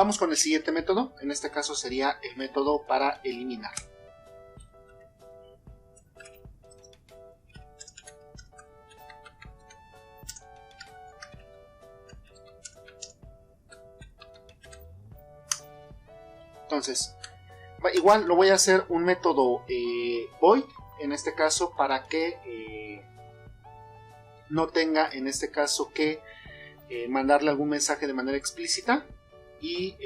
vamos con el siguiente método. En este caso sería el método para eliminar. Entonces, igual lo voy a hacer un método void, en este caso, para que no tenga, en este caso, que mandarle algún mensaje de manera explícita. Y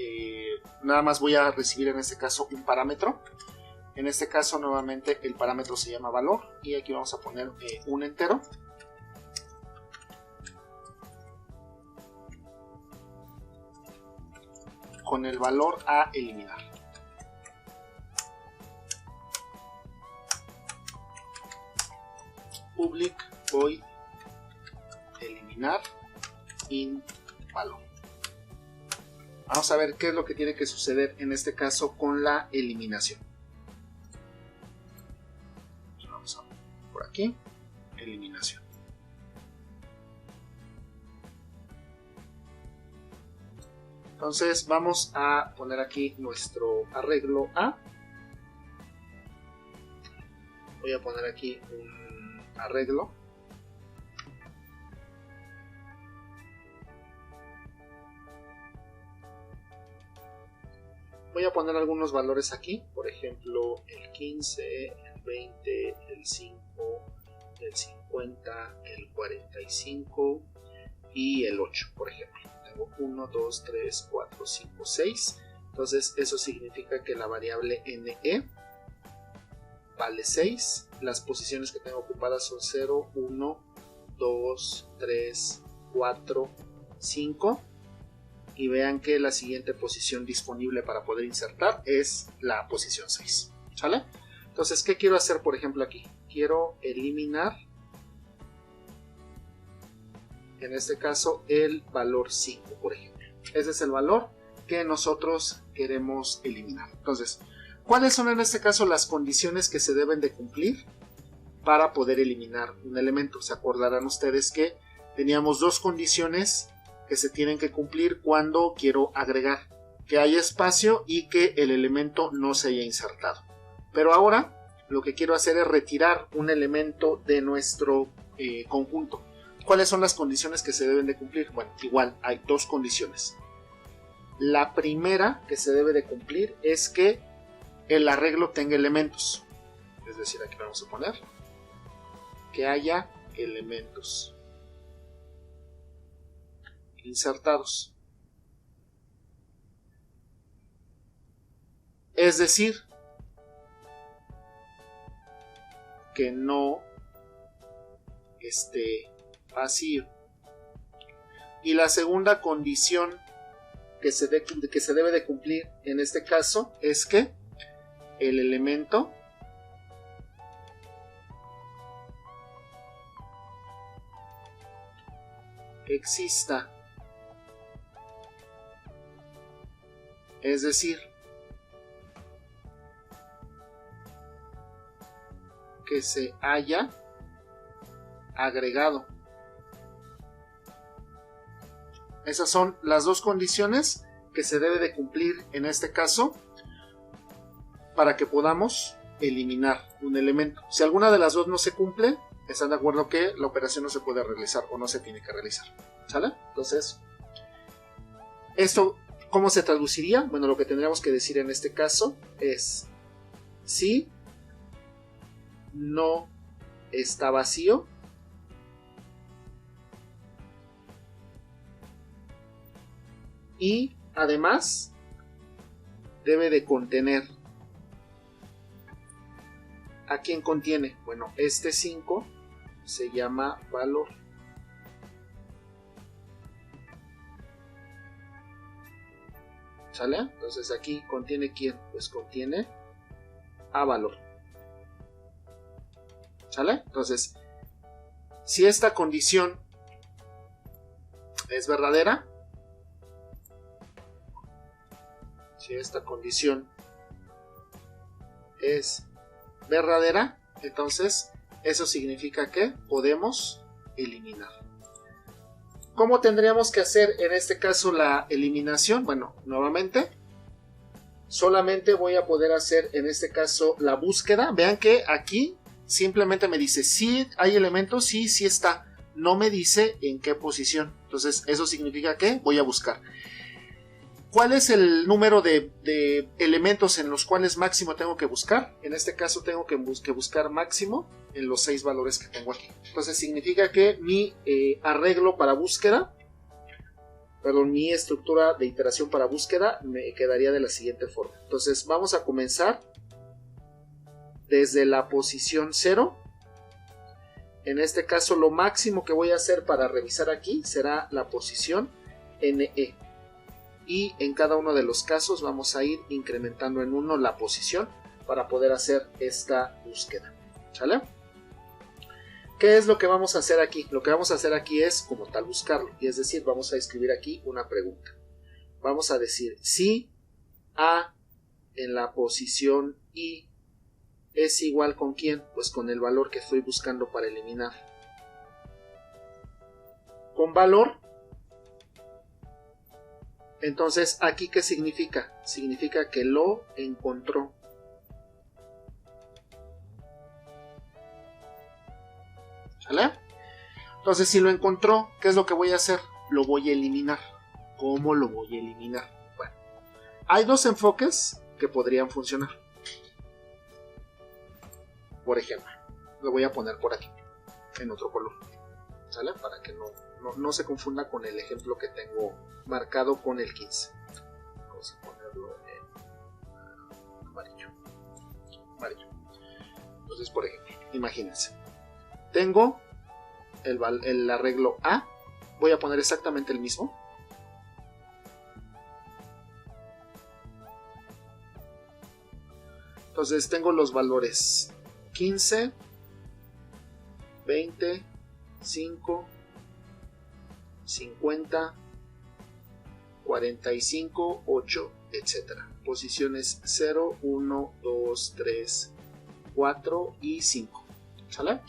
nada más voy a recibir, en este caso, un parámetro. En este caso, nuevamente, el parámetro se llama valor. Y aquí vamos a poner un entero. Con el valor a eliminar. Public void eliminar in valor. Vamos a ver qué es lo que tiene que suceder en este caso con la eliminación. Vamos a ver por aquí, eliminación. Entonces vamos a poner aquí nuestro arreglo A. Voy a poner aquí un arreglo. Voy a poner algunos valores aquí, por ejemplo el 15, el 20, el 5, el 50, el 45 y el 8, por ejemplo. 1, 2, 3, 4, 5, 6. Entonces eso significa que la variable NE vale 6. Las posiciones que tengo ocupadas son 0, 1, 2, 3, 4, 5. Y vean que la siguiente posición disponible para poder insertar es la posición 6. ¿Sale? Entonces, ¿qué quiero hacer, por ejemplo, aquí? Quiero eliminar, en este caso, el valor 5, por ejemplo. Ese es el valor que nosotros queremos eliminar. Entonces, ¿cuáles son en este caso las condiciones que se deben de cumplir para poder eliminar un elemento? Se acordarán ustedes que teníamos dos condiciones que se tienen que cumplir cuando quiero agregar: que haya espacio y que el elemento no se haya insertado. Pero ahora lo que quiero hacer es retirar un elemento de nuestro conjunto. ¿Cuáles son las condiciones que se deben de cumplir? Bueno, igual hay dos condiciones. La primera que se debe de cumplir es que el arreglo tenga elementos. Es decir, aquí vamos a poner que haya elementos insertados. Es decir, que no esté vacío. Y la segunda condición que se debe de cumplir en este caso es que el elemento exista. Es decir, que se haya agregado. Esas son las dos condiciones que se debe de cumplir en este caso para que podamos eliminar un elemento. Si alguna de las dos no se cumple, están de acuerdo que la operación no se puede realizar o no se tiene que realizar. ¿Sale? Entonces, esto, ¿cómo se traduciría? Bueno, lo que tendríamos que decir en este caso es: si no está vacío, y además debe de contener. ¿A quién contiene? Bueno, este 5 se llama valor. ¿Sale? Entonces aquí contiene ¿quién? Pues contiene a valor. ¿Sale? Entonces, si esta condición es verdadera, si esta condición es verdadera, entonces eso significa que podemos eliminar. ¿Cómo tendríamos que hacer en este caso la eliminación? Bueno, nuevamente, solamente voy a poder hacer en este caso la búsqueda. Vean que aquí simplemente me dice si hay elementos, sí está. No me dice en qué posición. Entonces eso significa que voy a buscar. ¿Cuál es el número de elementos en los cuales máximo tengo que buscar? En este caso tengo que buscar máximo en los 6 valores que tengo aquí. Entonces significa que mi arreglo para búsqueda, perdón, mi estructura de iteración para búsqueda me quedaría de la siguiente forma. Entonces vamos a comenzar desde la posición 0. En este caso lo máximo que voy a hacer para revisar aquí será la posición NE. Y en cada uno de los casos vamos a ir incrementando en 1 la posición para poder hacer esta búsqueda. ¿Sale? ¿Qué es lo que vamos a hacer aquí? Lo que vamos a hacer aquí es como tal buscarlo. Y es decir, vamos a escribir aquí una pregunta. Vamos a decir si A en la posición I es igual con quién, pues con el valor que estoy buscando para eliminar. Con valor. Entonces, ¿aquí qué significa? Significa que lo encontró. ¿Sale? Entonces, si lo encontró, ¿qué es lo que voy a hacer? Lo voy a eliminar. ¿Cómo lo voy a eliminar? Bueno, hay 2 enfoques que podrían funcionar. Por ejemplo, lo voy a poner por aquí, en otro color. ¿Sale? Para que no se confunda con el ejemplo que tengo marcado con el 15. Vamos a ponerlo en amarillo. Entonces, por ejemplo, imagínense. Tengo el arreglo A. Voy a poner exactamente el mismo. Entonces tengo los valores 15, 20, 5, 50, 45, 8, etc. Posiciones 0, 1, 2, 3, 4 y 5. ¿Sale?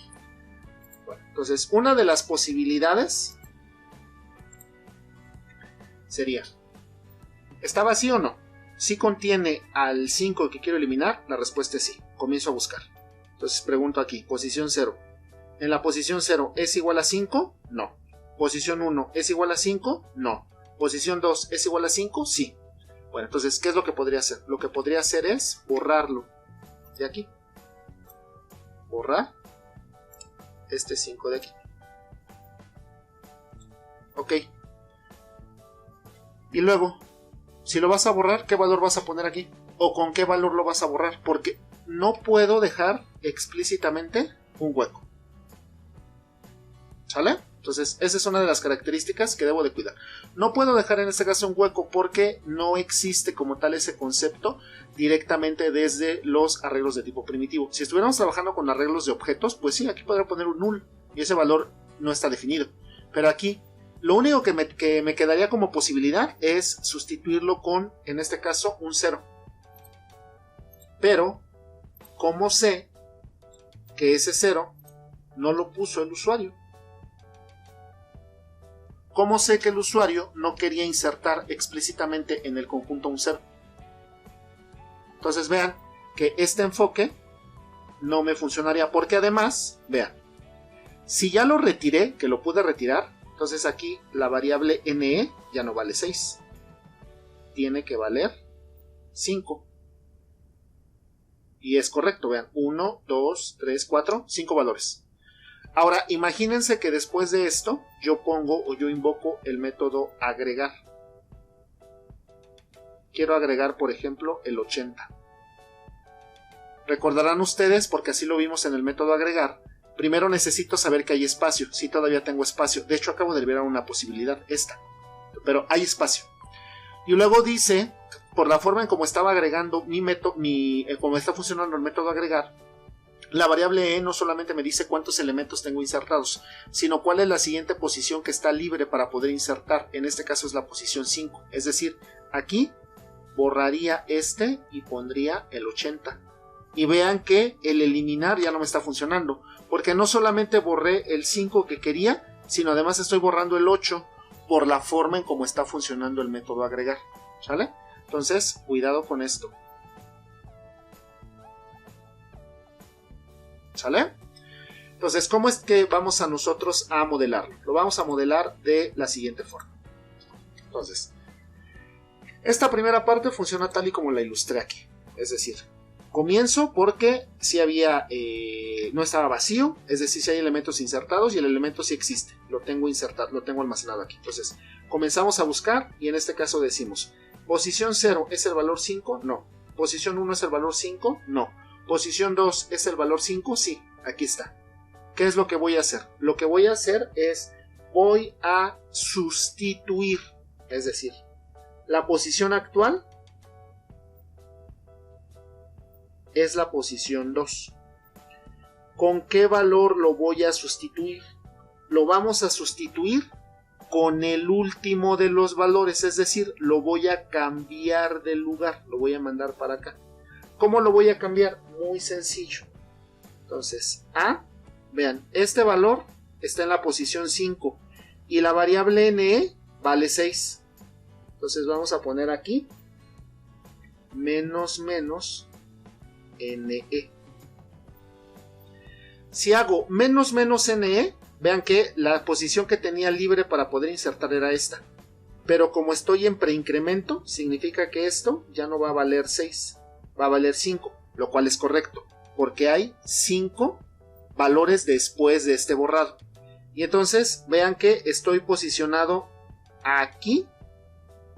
Bueno, entonces una de las posibilidades sería, ¿está vacío o no? Si contiene al 5 que quiero eliminar, la respuesta es sí. Comienzo a buscar. Entonces pregunto aquí, posición 0. ¿En la posición 0 es igual a 5? No. ¿Posición 1 es igual a 5? No. ¿Posición 2 es igual a 5? Sí. Bueno, entonces, ¿qué es lo que podría hacer? Lo que podría hacer es borrarlo de aquí. Borrar este 5 de aquí. Ok. Y luego, si lo vas a borrar, ¿qué valor vas a poner aquí? ¿O con qué valor lo vas a borrar? Porque no puedo dejar explícitamente un hueco. ¿Sale? Entonces, esa es una de las características que debo de cuidar. No puedo dejar en este caso un hueco porque no existe como tal ese concepto directamente desde los arreglos de tipo primitivo. Si estuviéramos trabajando con arreglos de objetos, pues sí, aquí podría poner un null y ese valor no está definido. Pero aquí, lo único que me quedaría como posibilidad es sustituirlo con, en este caso, un 0. Pero, ¿cómo sé que ese 0 no lo puso el usuario? ¿Cómo sé que el usuario no quería insertar explícitamente en el conjunto un 0? Entonces vean que este enfoque no me funcionaría porque además, vean, si ya lo retiré, que lo pude retirar, entonces aquí la variable NE ya no vale 6. Tiene que valer 5. Y es correcto, vean, 1, 2, 3, 4, 5 valores. Ahora, imagínense que después de esto, yo pongo o yo invoco el método agregar. Quiero agregar, por ejemplo, el 80. Recordarán ustedes, porque así lo vimos en el método agregar, primero necesito saber que hay espacio. Sí, todavía tengo espacio. De hecho, acabo de liberar una posibilidad, esta. Pero hay espacio. Y luego dice, por la forma en cómo estaba agregando cómo está funcionando el método agregar, la variable E no solamente me dice cuántos elementos tengo insertados, sino cuál es la siguiente posición que está libre para poder insertar. En este caso es la posición 5. Es decir, aquí borraría este y pondría el 80. Y vean que el eliminar ya no me está funcionando, porque no solamente borré el 5 que quería, sino además estoy borrando el 8. por la forma en cómo está funcionando el método agregar, ¿sale? Entonces, cuidado con esto. ¿Sale? Entonces, ¿cómo es que vamos a nosotros a modelarlo? Lo vamos a modelar de la siguiente forma. Entonces, esta primera parte funciona tal y como la ilustré aquí. Es decir, comienzo porque si había, no estaba vacío, es decir, si hay elementos insertados y el elemento sí existe. Lo tengo insertado, lo tengo almacenado aquí. Entonces, comenzamos a buscar y en este caso decimos, posición 0 es el valor 5, no. Posición 1 es el valor 5, no. Posición 2 es el valor 5, sí, aquí está. ¿Qué es lo que voy a hacer? Lo que voy a hacer es, voy a sustituir, es decir, la posición actual es la posición 2. ¿Con qué valor lo voy a sustituir? Lo vamos a sustituir con el último de los valores, es decir, lo voy a cambiar de lugar, lo voy a mandar para acá. ¿Cómo lo voy a cambiar? Muy sencillo. Entonces, vean, este valor está en la posición 5 y la variable NE vale 6. Entonces vamos a poner aquí menos NE. Si hago menos NE, vean que la posición que tenía libre para poder insertar era esta. Pero como estoy en preincremento, significa que esto ya no va a valer 6, va a valer 5, lo cual es correcto, porque hay 5 valores después de este borrado. Y entonces vean que estoy posicionado aquí.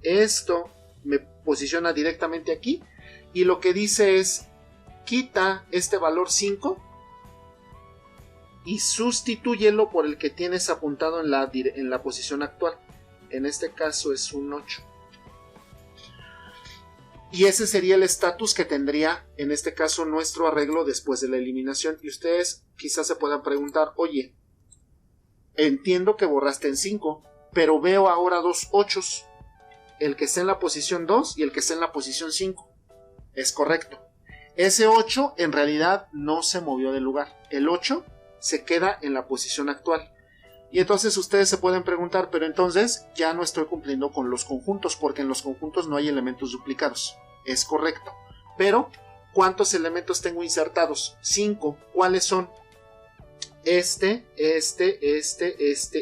Esto me posiciona directamente aquí. Y lo que dice es, quita este valor 5 y sustitúyelo por el que tienes apuntado en la posición actual. En este caso es un 8. Y ese sería el estatus que tendría en este caso nuestro arreglo después de la eliminación. Y ustedes quizás se puedan preguntar, oye, entiendo que borraste en 5, pero veo ahora dos 8s, el que está en la posición 2 y el que está en la posición 5. Es correcto. Ese 8 en realidad no se movió del lugar. El 8 se queda en la posición actual. Y entonces ustedes se pueden preguntar, pero entonces ya no estoy cumpliendo con los conjuntos, porque en los conjuntos no hay elementos duplicados. Es correcto. Pero, ¿cuántos elementos tengo insertados? 5. ¿Cuáles son? Este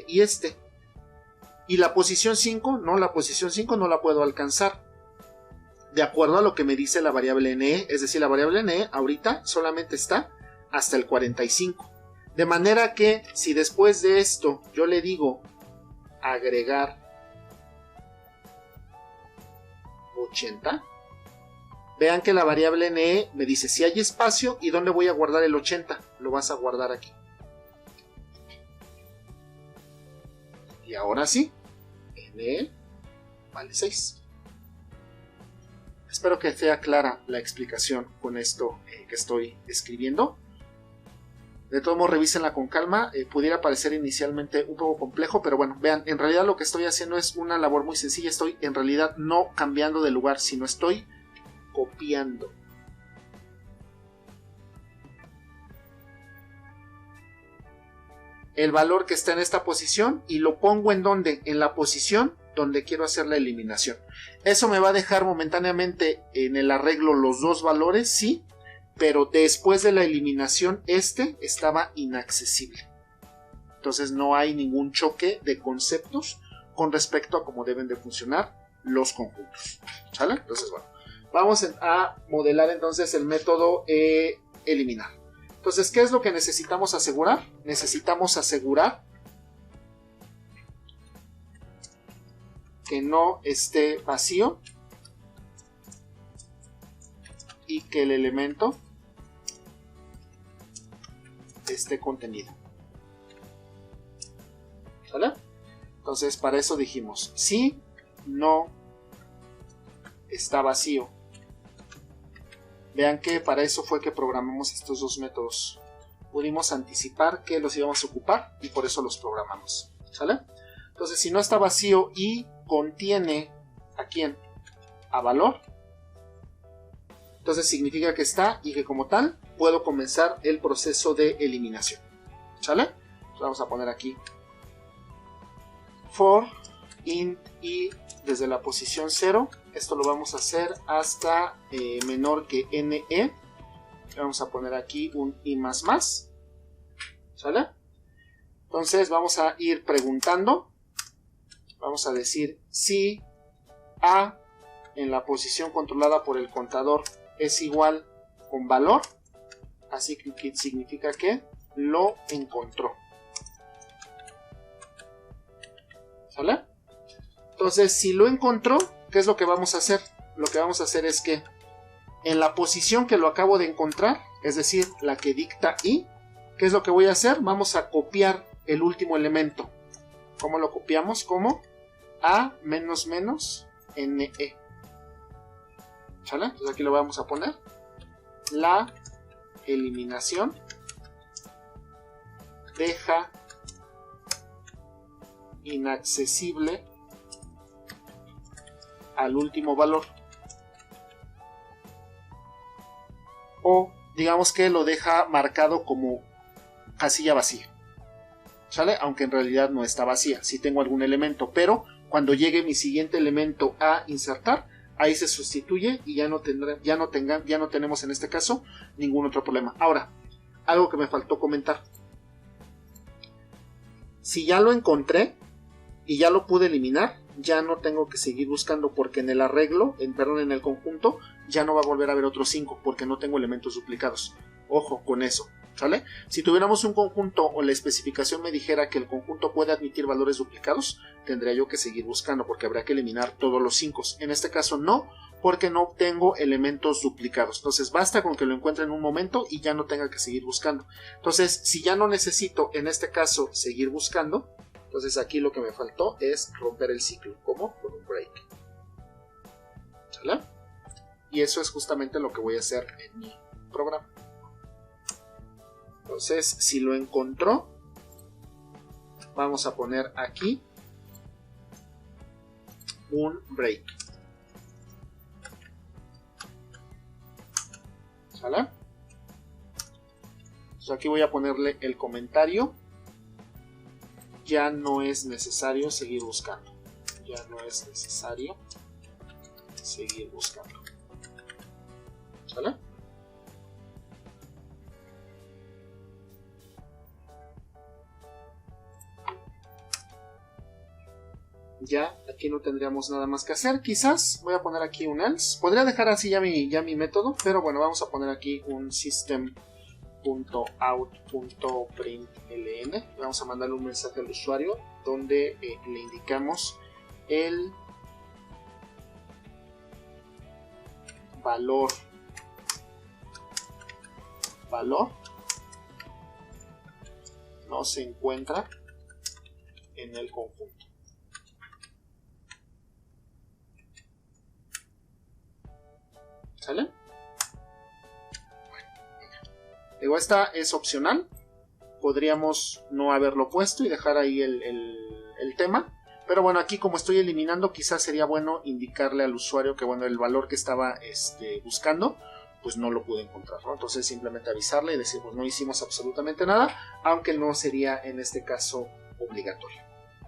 y este. Y la posición 5, no, la posición 5 no la puedo alcanzar. De acuerdo a lo que me dice la variable NE, es decir, la variable NE ahorita solamente está hasta el 45. De manera que si después de esto yo le digo agregar 80, vean que la variable NE me dice si hay espacio y dónde voy a guardar el 80. Lo vas a guardar aquí. Y ahora sí, NE vale 6. Espero que sea clara la explicación con esto que estoy escribiendo. De todos modos, revísenla con calma. Pudiera parecer inicialmente un poco complejo, pero bueno, vean, en realidad lo que estoy haciendo es una labor muy sencilla. Estoy en realidad no cambiando de lugar, sino estoy copiando. El valor que está en esta posición y lo pongo en donde, en la posición donde quiero hacer la eliminación. Eso me va a dejar momentáneamente en el arreglo los dos valores, sí, pero después de la eliminación este estaba inaccesible. Entonces no hay ningún choque de conceptos con respecto a cómo deben de funcionar los conjuntos. ¿Sale? Entonces bueno, vamos a modelar entonces el método eliminar. Entonces, ¿qué es lo que necesitamos asegurar? Necesitamos asegurar que no esté vacío y que el elemento esté contenido. ¿Vale? Entonces, para eso dijimos, si no está vacío. Vean que para eso fue que programamos estos dos métodos. Pudimos anticipar que los íbamos a ocupar y por eso los programamos. ¿Sale? Entonces, si no está vacío y contiene ¿a quién? A valor. Entonces significa que está y que como tal puedo comenzar el proceso de eliminación. ¿Sale? Entonces vamos a poner aquí for int i desde la posición 0. Esto lo vamos a hacer hasta menor que ne. Vamos a poner aquí un i más más. ¿Sale? Entonces vamos a ir preguntando. Vamos a decir si a en la posición controlada por el contador es igual con valor. Así que significa que lo encontró. ¿Sale? Entonces, si lo encontró, ¿qué es lo que vamos a hacer? Lo que vamos a hacer es que en la posición que lo acabo de encontrar, es decir, la que dicta i, ¿qué es lo que voy a hacer? Vamos a copiar el último elemento. ¿Cómo lo copiamos? Como a menos menos ne. ¿Sale? Entonces aquí lo vamos a poner. La eliminación deja inaccesible al último valor. O digamos que lo deja marcado como casilla vacía. ¿Sale? Aunque en realidad no está vacía. Sí tengo algún elemento, pero cuando llegue mi siguiente elemento a insertar, ahí se sustituye y ya no tenemos en este caso ningún otro problema. Ahora, algo que me faltó comentar. Si ya lo encontré y ya lo pude eliminar, ya no tengo que seguir buscando porque en el arreglo, en el conjunto, ya no va a volver a haber otros 5 porque no tengo elementos duplicados. Ojo con eso, ¿sale? Si tuviéramos un conjunto o la especificación me dijera que el conjunto puede admitir valores duplicados, tendría yo que seguir buscando porque habría que eliminar todos los 5. En este caso no, porque no obtengo elementos duplicados. Entonces basta con que lo encuentre en un momento y ya no tenga que seguir buscando. Entonces, si ya no necesito en este caso seguir buscando, entonces aquí lo que me faltó es romper el ciclo. ¿Cómo? Con un break. ¿Sale? Y eso es justamente lo que voy a hacer en mi programa. Entonces, si lo encontró, vamos a poner aquí un break. ¿Sale? Entonces aquí voy a ponerle el comentario. Ya no es necesario seguir buscando. Ya no es necesario seguir buscando. ¿Sale? Ya aquí no tendríamos nada más que hacer. Quizás voy a poner aquí un else. Podría dejar así ya mi método, pero bueno, vamos a poner aquí un system.out.println. Vamos a mandarle un mensaje al usuario donde le indicamos el valor no se encuentra en el conjunto. ¿Sale? Digo, esta es opcional. Podríamos no haberlo puesto y dejar ahí el tema. Pero bueno, aquí como estoy eliminando, quizás sería bueno indicarle al usuario que bueno, el valor que estaba buscando, pues no lo pude encontrar, ¿no? Entonces simplemente avisarle y decir, pues no hicimos absolutamente nada, aunque no sería en este caso obligatorio.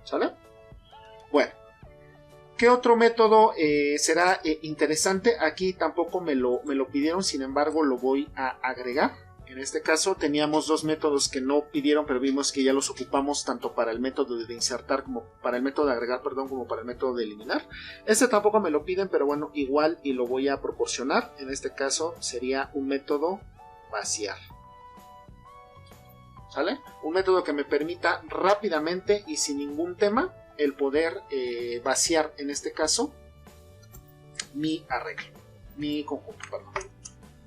¿Sale? Bueno. ¿Qué otro método será interesante? Aquí tampoco me lo pidieron, sin embargo lo voy a agregar. En este caso teníamos dos métodos que no pidieron, pero vimos que ya los ocupamos tanto para el método de insertar como para el método de agregar, perdón, como para el método de eliminar. Este tampoco me lo piden, pero bueno, igual y lo voy a proporcionar. En este caso sería un método vaciar. ¿Sale? Un método que me permita rápidamente y sin ningún tema el poder vaciar, en este caso, mi arreglo, mi conjunto, perdón.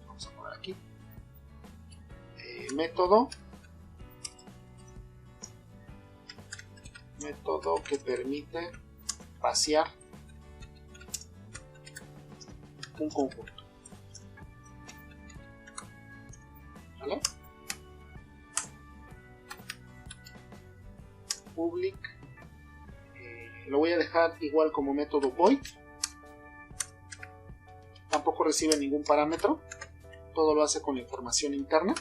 Vamos a poner aquí método que permite vaciar un conjunto. ¿Vale? Public. Lo voy a dejar igual como método void. Tampoco recibe ningún parámetro. Todo lo hace con la información interna.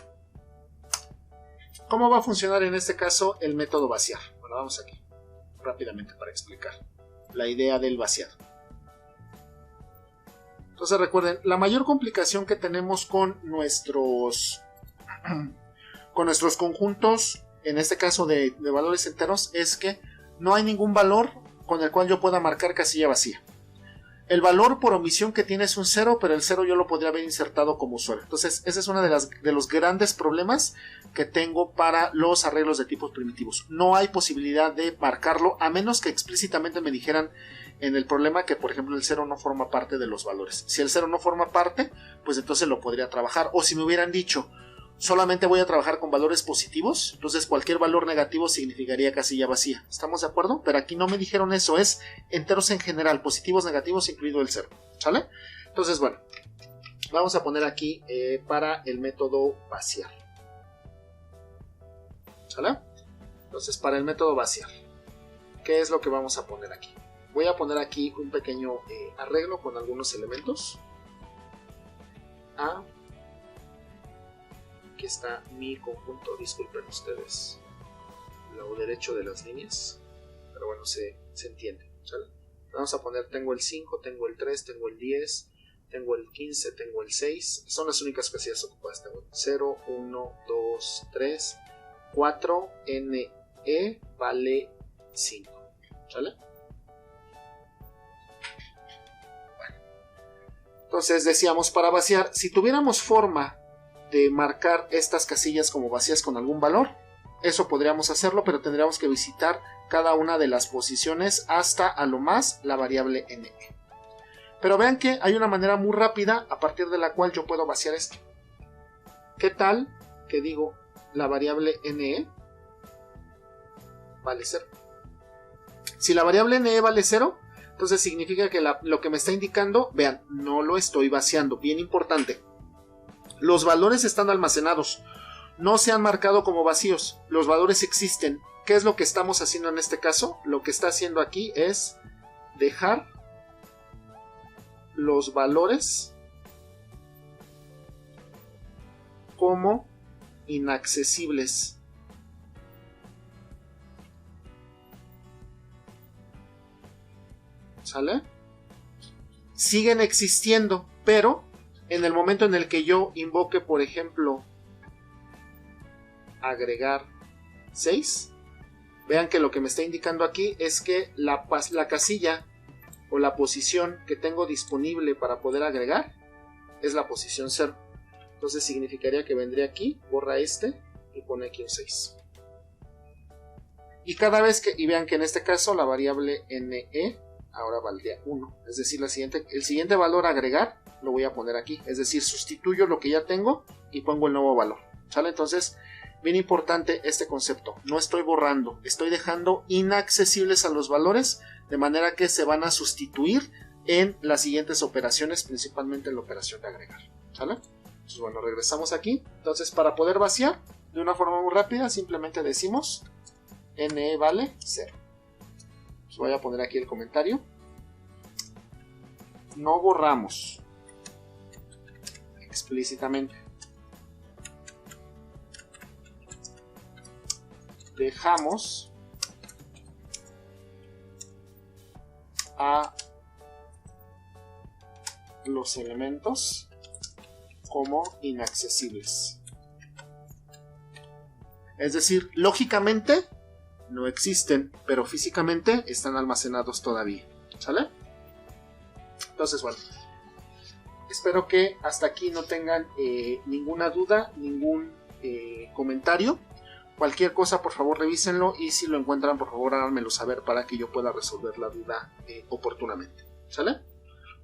¿Cómo va a funcionar en este caso el método vaciar? Bueno, vamos aquí rápidamente para explicar. la idea del vaciado. Entonces recuerden, la mayor complicación que tenemos con nuestros conjuntos, en este caso de valores enteros, es que no hay ningún valor con el cual yo pueda marcar casilla vacía. El valor por omisión que tiene es un 0, pero el 0 yo lo podría haber insertado como usuario. Entonces ese es uno de los grandes problemas que tengo para los arreglos de tipos primitivos. No hay posibilidad de marcarlo, a menos que explícitamente me dijeran en el problema que, por ejemplo, el 0 no forma parte de los valores. Si el 0 no forma parte, pues entonces lo podría trabajar. O si me hubieran dicho, solamente voy a trabajar con valores positivos, entonces cualquier valor negativo significaría casilla vacía. ¿Estamos de acuerdo? Pero aquí no me dijeron eso, es enteros en general, positivos, negativos, incluido el 0. ¿Sale? Entonces, bueno, vamos a poner aquí para el método vaciar. ¿Sale? Entonces, para el método vaciar, ¿qué es lo que vamos a poner aquí? Voy a poner aquí un pequeño arreglo con algunos elementos. Aquí está mi conjunto, disculpen ustedes el lado derecho de las líneas, pero bueno, se entiende, ¿sale? Vamos a poner, tengo el 5, tengo el 3, tengo el 10, tengo el 15, tengo el 6, son las únicas casillas ocupadas. Tengo 0, 1, 2, 3, 4, NE vale 5, ¿sale? Bueno, entonces decíamos, para vaciar, si tuviéramos forma de marcar estas casillas como vacías con algún valor, eso podríamos hacerlo, pero tendríamos que visitar cada una de las posiciones hasta a lo más la variable NE. Pero vean que hay una manera muy rápida a partir de la cual yo puedo vaciar esto. ¿Qué tal que digo la variable NE vale 0? Si la variable NE vale 0, entonces significa que lo que me está indicando, vean, no lo estoy vaciando. Bien importante. Los valores están almacenados, no se han marcado como vacíos, los valores existen. ¿Qué es lo que estamos haciendo en este caso? Lo que está haciendo aquí es dejar los valores como inaccesibles. ¿Sale? Siguen existiendo, pero en el momento en el que yo invoque, por ejemplo, agregar 6, vean que lo que me está indicando aquí es que la casilla o la posición que tengo disponible para poder agregar es la posición 0. Entonces significaría que vendría aquí, borra este y pone aquí un 6. Y cada vez que, y vean que en este caso la variable NE ahora valdría 1. Es decir, el siguiente valor a agregar lo voy a poner aquí. Es decir, sustituyo lo que ya tengo y pongo el nuevo valor. ¿Sale? Entonces, bien importante este concepto. No estoy borrando, estoy dejando inaccesibles a los valores, de manera que se van a sustituir en las siguientes operaciones, principalmente en la operación de agregar. ¿Sale? Entonces, bueno, regresamos aquí. Entonces, para poder vaciar de una forma muy rápida, simplemente decimos NE vale 0. Pues voy a poner aquí el comentario. No borramos explícitamente. Dejamos a los elementos como inaccesibles. Es decir, lógicamente no existen, pero físicamente están almacenados todavía. ¿Sale? Entonces, bueno, espero que hasta aquí no tengan ninguna duda, ningún comentario. Cualquier cosa, por favor, revísenlo, y si lo encuentran, por favor, háganmelo saber para que yo pueda resolver la duda oportunamente. ¿Sale?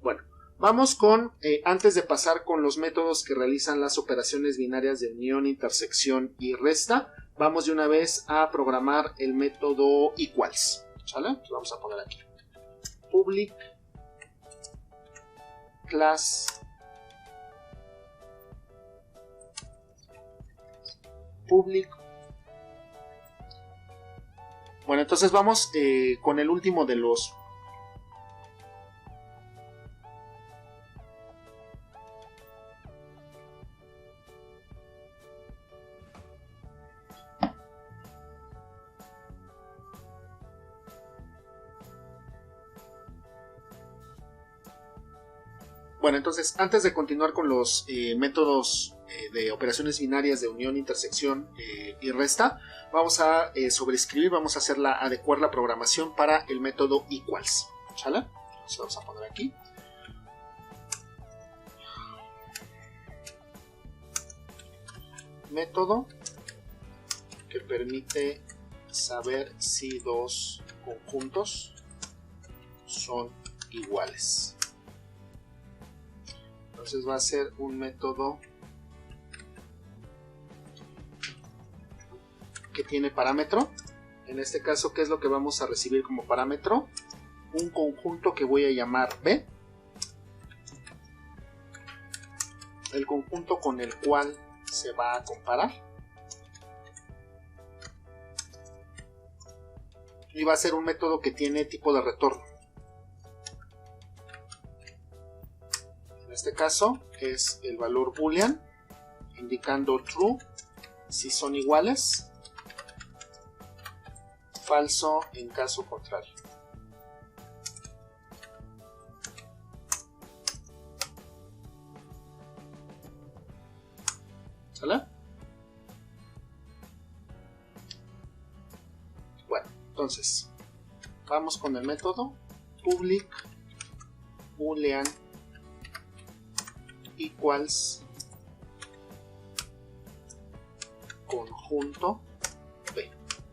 Bueno, vamos con, antes de pasar con los métodos que realizan las operaciones binarias de unión, intersección y resta, vamos de una vez a programar el método equals. ¿Sale? Entonces vamos a poner aquí public class public. Bueno, entonces vamos con el último de los Bueno, entonces, antes de continuar con los métodos de operaciones binarias de unión, intersección y resta, vamos a sobreescribir, vamos a adecuar la programación para el método equals. ¿Sale? Entonces vamos a poner aquí. Método que permite saber si dos conjuntos son iguales. Entonces va a ser un método que tiene parámetro. En este caso, ¿qué es lo que vamos a recibir como parámetro? Un conjunto que voy a llamar B. El conjunto con el cual se va a comparar. Y va a ser un método que tiene tipo de retorno. En este caso es el valor boolean, indicando true si son iguales, falso en caso contrario. ¿Sale? Bueno, entonces vamos con el método public boolean equals conjunto B.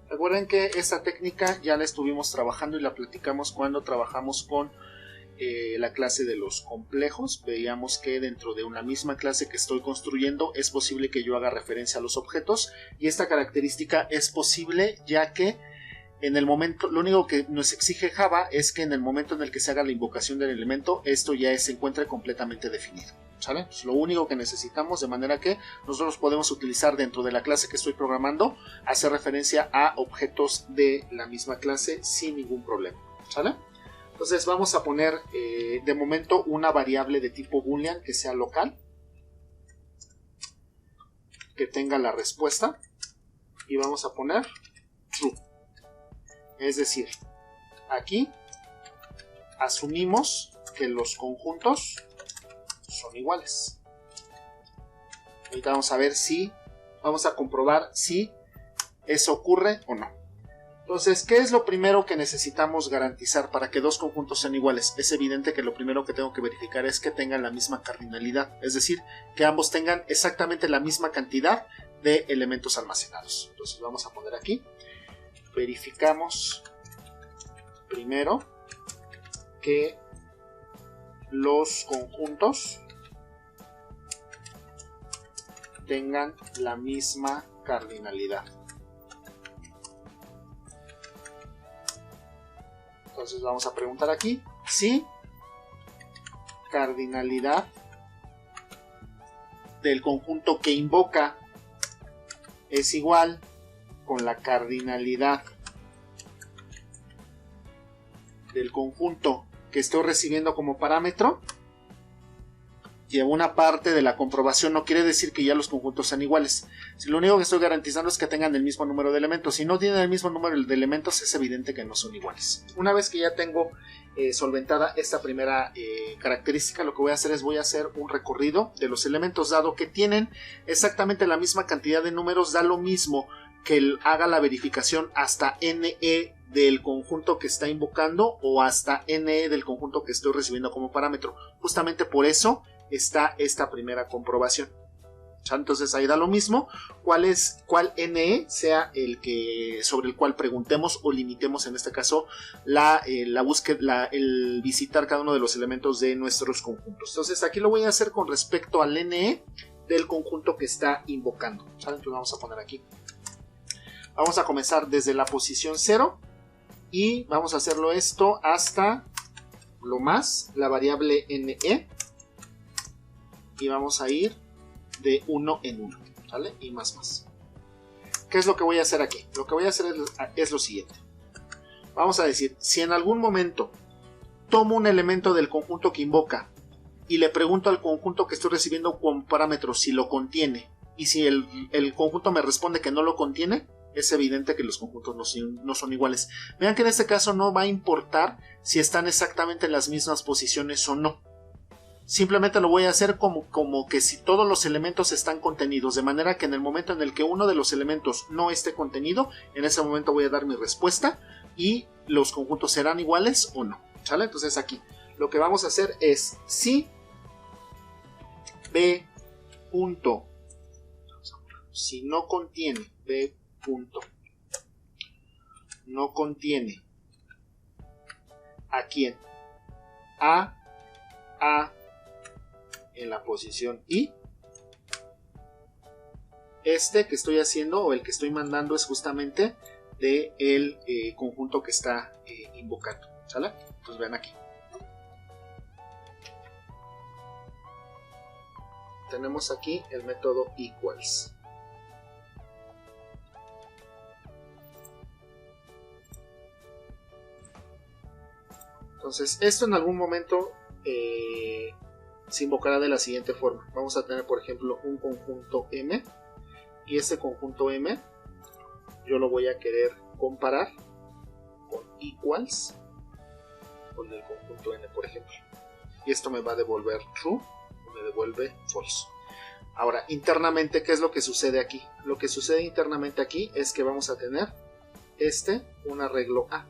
Recuerden que esta técnica ya la estuvimos trabajando y la platicamos cuando trabajamos con la clase de los complejos. Veíamos que dentro de una misma clase que estoy construyendo es posible que yo haga referencia a los objetos, y esta característica es posible ya que en el momento, lo único que nos exige Java es que en el momento en el que se haga la invocación del elemento, esto ya se encuentre completamente definido. ¿Sale? Es lo único que necesitamos, de manera que nosotros podemos utilizar dentro de la clase que estoy programando, hacer referencia a objetos de la misma clase sin ningún problema. ¿Sale? Entonces vamos a poner de momento una variable de tipo boolean que sea local, que tenga la respuesta, y vamos a poner true. Es decir, aquí asumimos que los conjuntos son iguales. Ahorita vamos a ver si, vamos a comprobar si eso ocurre o no. Entonces, ¿qué es lo primero que necesitamos garantizar para que dos conjuntos sean iguales? Es evidente que lo primero que tengo que verificar es que tengan la misma cardinalidad, es decir, que ambos tengan exactamente la misma cantidad de elementos almacenados. Entonces vamos a poner aquí, verificamos primero que los conjuntos tengan la misma cardinalidad. Entonces vamos a preguntar aquí si cardinalidad del conjunto que invoca es igual con la cardinalidad del conjunto que estoy recibiendo como parámetro. Lleva una parte de la comprobación, no quiere decir que ya los conjuntos sean iguales. Si lo único que estoy garantizando es que tengan el mismo número de elementos. Si no tienen el mismo número de elementos, es evidente que no son iguales. Una vez que ya tengo solventada esta primera característica, lo que voy a hacer es voy a hacer un recorrido de los elementos. Dado que tienen exactamente la misma cantidad de números, da lo mismo que haga la verificación hasta NE del conjunto que está invocando o hasta NE del conjunto que estoy recibiendo como parámetro. Justamente por eso está esta primera comprobación. Entonces ahí da lo mismo cuál NE sea el que sobre el cual preguntemos o limitemos en este caso la búsqueda, el visitar cada uno de los elementos de nuestros conjuntos. Entonces aquí lo voy a hacer con respecto al NE del conjunto que está invocando. Entonces vamos a poner aquí. Vamos a comenzar desde la posición 0 y vamos a hacerlo esto hasta lo más, la variable NE, y vamos a ir de 1 en 1, ¿vale? Y más. ¿Qué es lo que voy a hacer aquí? Lo que voy a hacer es lo siguiente. Vamos a decir, si en algún momento tomo un elemento del conjunto que invoca y le pregunto al conjunto que estoy recibiendo como parámetro si lo contiene, y si el conjunto me responde que no lo contiene, es evidente que los conjuntos no son iguales. Vean que en este caso no va a importar si están exactamente en las mismas posiciones o no. simplemente lo voy a hacer como que si todos los elementos están contenidos, de manera que en el momento en el que uno de los elementos no esté contenido, en ese momento voy a dar mi respuesta y los conjuntos serán iguales o no, ¿sale? Entonces aquí lo que vamos a hacer es si B punto, si no contiene B punto, no contiene ¿a quién? A en la posición I. Este que estoy haciendo o el que estoy mandando es justamente del conjunto que está invocando, ¿sale? Pues ven aquí. Tenemos aquí el método equals. Entonces, esto en algún momento se invocará de la siguiente forma. Vamos a tener, por ejemplo, un conjunto M. Y este conjunto M yo lo voy a querer comparar con equals con el conjunto N, por ejemplo. Y esto me va a devolver true o me devuelve false. Ahora, internamente, ¿qué es lo que sucede aquí? Lo que sucede internamente aquí es que vamos a tener un arreglo A.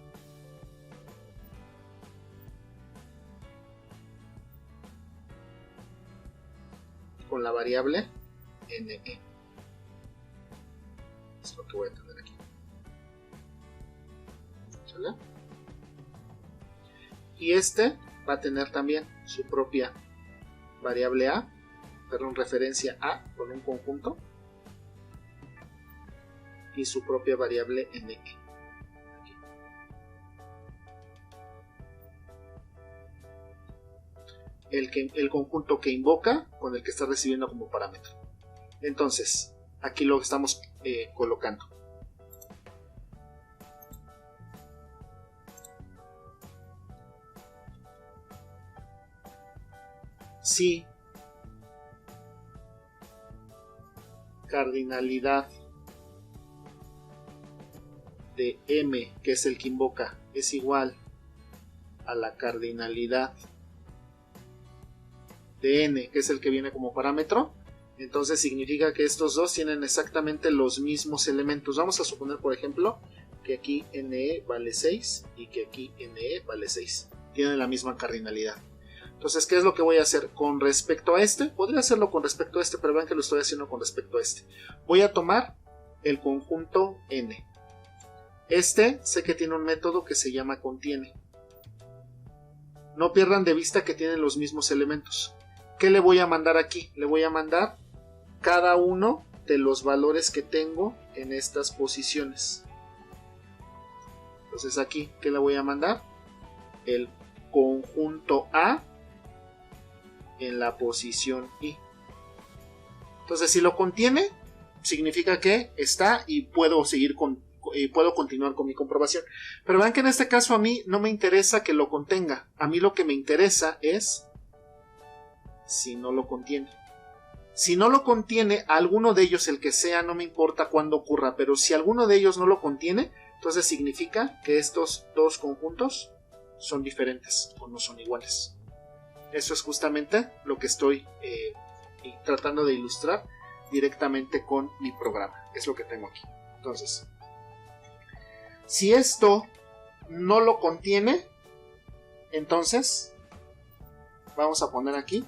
Con la variable NE. Es lo que voy a tener aquí. ¿Sale? Y va a tener también su propia variable A, referencia A con un conjunto, y su propia variable NE. Aquí. El conjunto que invoca con el que está recibiendo como parámetro. Entonces, aquí lo estamos colocando. Si cardinalidad de M, que es el que invoca, es igual a la cardinalidad de N, que es el que viene como parámetro, entonces significa que estos dos tienen exactamente los mismos elementos. Vamos a suponer, por ejemplo, que aquí NE vale 6 y que aquí NE vale 6. Tienen la misma cardinalidad. Entonces, ¿qué es lo que voy a hacer con respecto a este? Podría hacerlo con respecto a este, pero vean que lo estoy haciendo con respecto a este. Voy a tomar el conjunto N. Sé que tiene un método que se llama contiene. No pierdan de vista que tienen los mismos elementos. ¿Qué le voy a mandar aquí? Le voy a mandar cada uno de los valores que tengo en estas posiciones. Entonces aquí, ¿qué le voy a mandar? El conjunto A en la posición I. Entonces, si lo contiene, significa que está y puedo continuar con mi comprobación. Pero vean que en este caso a mí no me interesa que lo contenga. A mí lo que me interesa es si no lo contiene. Si no lo contiene, alguno de ellos, el que sea, no me importa cuándo ocurra, pero si alguno de ellos no lo contiene, entonces significa que estos dos conjuntos son diferentes o no son iguales. Eso es justamente lo que estoy tratando de ilustrar directamente con mi programa. Es lo que tengo aquí. Entonces, si esto no lo contiene, entonces vamos a poner aquí.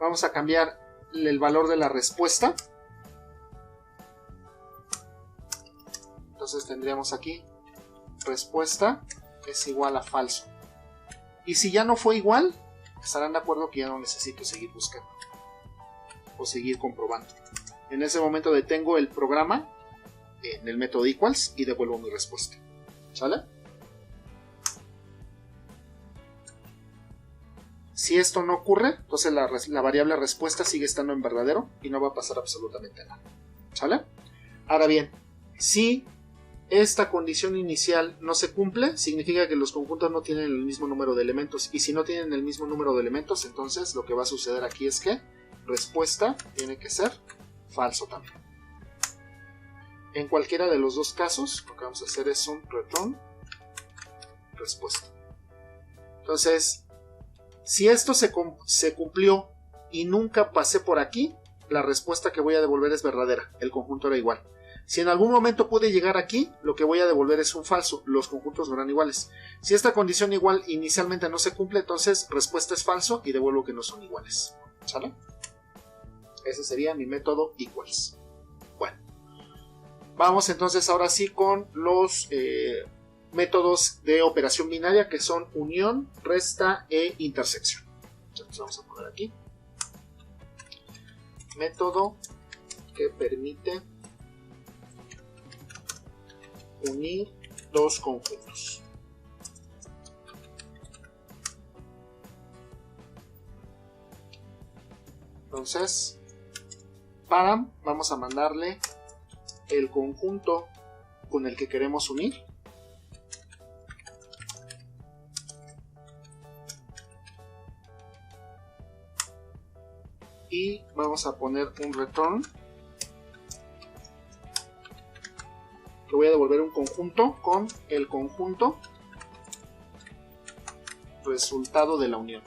Vamos a cambiar el valor de la respuesta. Entonces tendríamos aquí respuesta es igual a falso. Y si ya no fue igual, estarán de acuerdo que ya no necesito seguir buscando o seguir comprobando. En ese momento detengo el programa en el método equals y devuelvo mi respuesta. ¿Sale? Si esto no ocurre, entonces la variable respuesta sigue estando en verdadero y no va a pasar absolutamente nada. ¿Sale? Ahora bien, si esta condición inicial no se cumple, significa que los conjuntos no tienen el mismo número de elementos. Y si no tienen el mismo número de elementos, entonces lo que va a suceder aquí es que respuesta tiene que ser falso también. En cualquiera de los dos casos, lo que vamos a hacer es un return respuesta. Entonces, si esto se cumplió y nunca pasé por aquí, la respuesta que voy a devolver es verdadera, el conjunto era igual. Si en algún momento pude llegar aquí, lo que voy a devolver es un falso, los conjuntos no eran iguales. Si esta condición igual inicialmente no se cumple, entonces respuesta es falso y devuelvo que no son iguales. ¿Sale? Ese sería mi método equals. Bueno, vamos entonces ahora sí con los métodos de operación binaria que son unión, resta e intersección. Entonces vamos a poner aquí método que permite unir dos conjuntos. Entonces, vamos a mandarle el conjunto con el que queremos unir. Y vamos a poner un return. Que voy a devolver un conjunto con el conjunto resultado de la unión.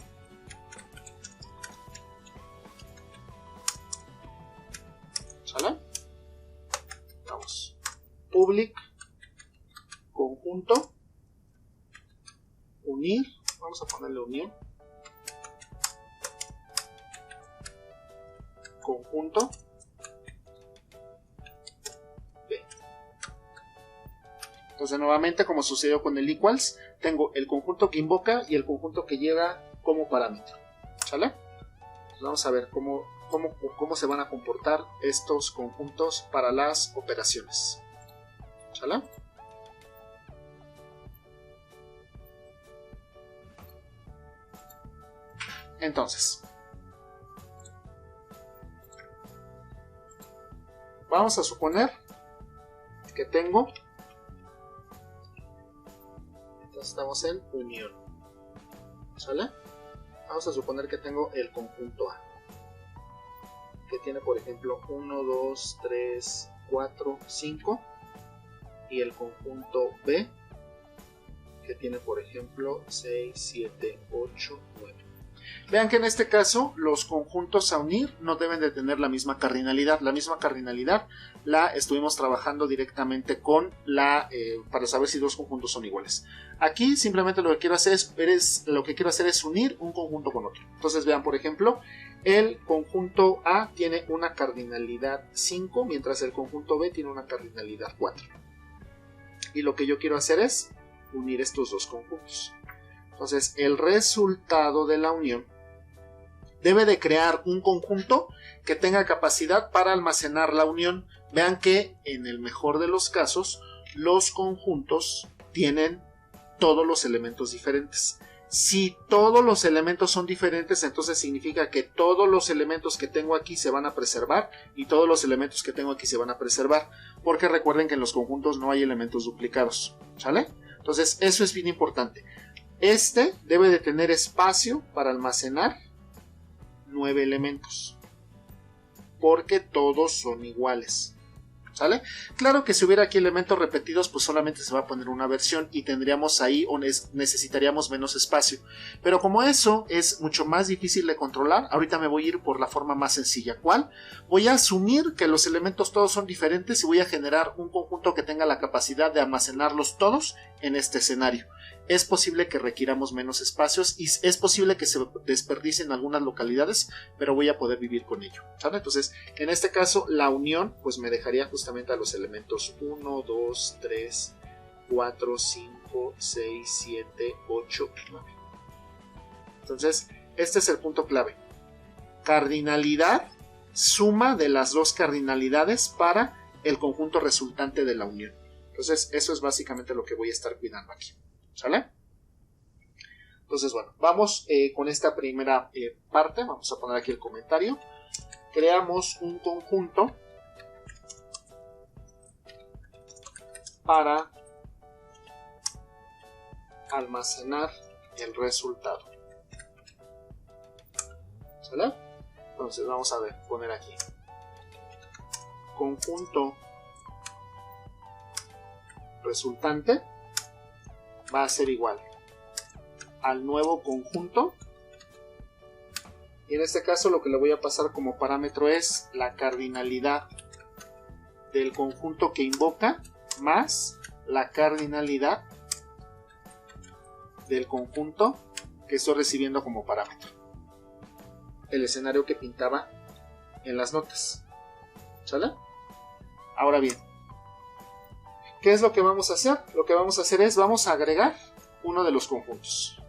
¿Sale? Vamos. Public conjunto unir. Vamos a ponerle unión. Conjunto B. Entonces nuevamente, como sucedió con el equals, tengo el conjunto que invoca y el conjunto que lleva como parámetro. ¿Sale? Entonces vamos a ver cómo se van a comportar estos conjuntos para las operaciones. ¿Sale? Entonces, vamos a suponer que tengo, entonces estamos en unión, ¿sale? Vamos a suponer que tengo el conjunto A, que tiene por ejemplo 1, 2, 3, 4, 5, y el conjunto B, que tiene por ejemplo 6, 7, 8, 9. Vean que en este caso los conjuntos a unir no deben de tener la misma cardinalidad. La misma cardinalidad la estuvimos trabajando directamente con para saber si dos conjuntos son iguales. Aquí simplemente lo que quiero hacer es unir un conjunto con otro. Entonces vean, por ejemplo, el conjunto A tiene una cardinalidad 5, mientras el conjunto B tiene una cardinalidad 4. Y lo que yo quiero hacer es unir estos dos conjuntos. Entonces, el resultado de la unión debe de crear un conjunto que tenga capacidad para almacenar la unión. Vean que en el mejor de los casos, los conjuntos tienen todos los elementos diferentes. Si todos los elementos son diferentes, entonces significa que todos los elementos que tengo aquí se van a preservar y todos los elementos que tengo aquí se van a preservar, porque recuerden que en los conjuntos no hay elementos duplicados, ¿sale? Entonces, eso es bien importante. Este debe de tener espacio para almacenar 9 elementos, porque todos son iguales. ¿Sale? Claro que si hubiera aquí elementos repetidos, pues solamente se va a poner una versión y tendríamos ahí o necesitaríamos menos espacio. Pero como eso es mucho más difícil de controlar, ahorita me voy a ir por la forma más sencilla. ¿Cuál? Voy a asumir que los elementos todos son diferentes y voy a generar un conjunto que tenga la capacidad de almacenarlos todos en este escenario. Es posible que requiramos menos espacios y es posible que se desperdicien algunas localidades, pero voy a poder vivir con ello, ¿sale? Entonces, en este caso, la unión pues me dejaría justamente a los elementos 1, 2, 3, 4, 5, 6, 7, 8, 9. Entonces, este es el punto clave. Cardinalidad, suma de las dos cardinalidades para el conjunto resultante de la unión. Entonces, eso es básicamente lo que voy a estar cuidando aquí. ¿Sale? Entonces, bueno, vamos con esta primera parte. Vamos a poner aquí el comentario. Creamos un conjunto para almacenar el resultado. ¿Sale? Entonces, vamos a poner aquí. Conjunto resultante va a ser igual al nuevo conjunto. Y en este caso lo que le voy a pasar como parámetro es la cardinalidad del conjunto que invoca más la cardinalidad del conjunto que estoy recibiendo como parámetro. El escenario que pintaba en las notas. ¿Sale? Ahora bien, ¿qué es lo que vamos a hacer? Lo que vamos a hacer es, vamos a agregar uno de los conjuntos.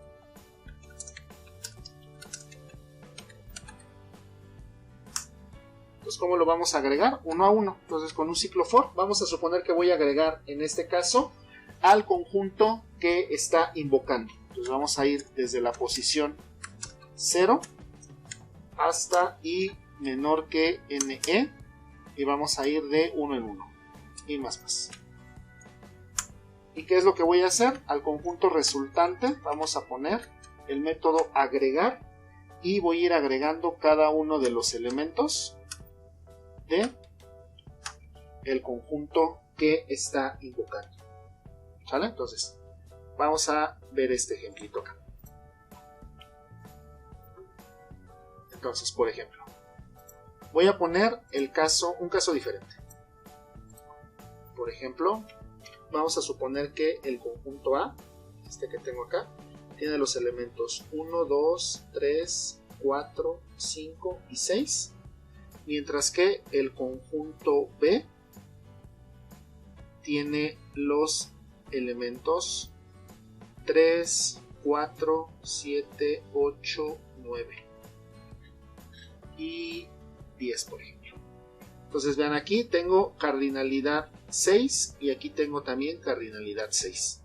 Entonces, ¿cómo lo vamos a agregar? Uno a uno. Entonces, con un ciclo for, vamos a suponer que voy a agregar, en este caso, al conjunto que está invocando. Entonces, vamos a ir desde la posición 0 hasta i menor que ne, y vamos a ir de 1 en 1 y más. ¿Y qué es lo que voy a hacer? Al conjunto resultante vamos a poner el método agregar y voy a ir agregando cada uno de los elementos de el conjunto que está invocando. ¿Sale? Entonces vamos a ver este ejemplito acá. Entonces, por ejemplo, voy a poner un caso diferente. Por ejemplo, vamos a suponer que el conjunto A, este que tengo acá, tiene los elementos 1, 2, 3, 4, 5 y 6, mientras que el conjunto B tiene los elementos 3, 4, 7, 8, 9 y 10, por ejemplo. Entonces vean, aquí tengo cardinalidad 6 y aquí tengo también cardinalidad 6.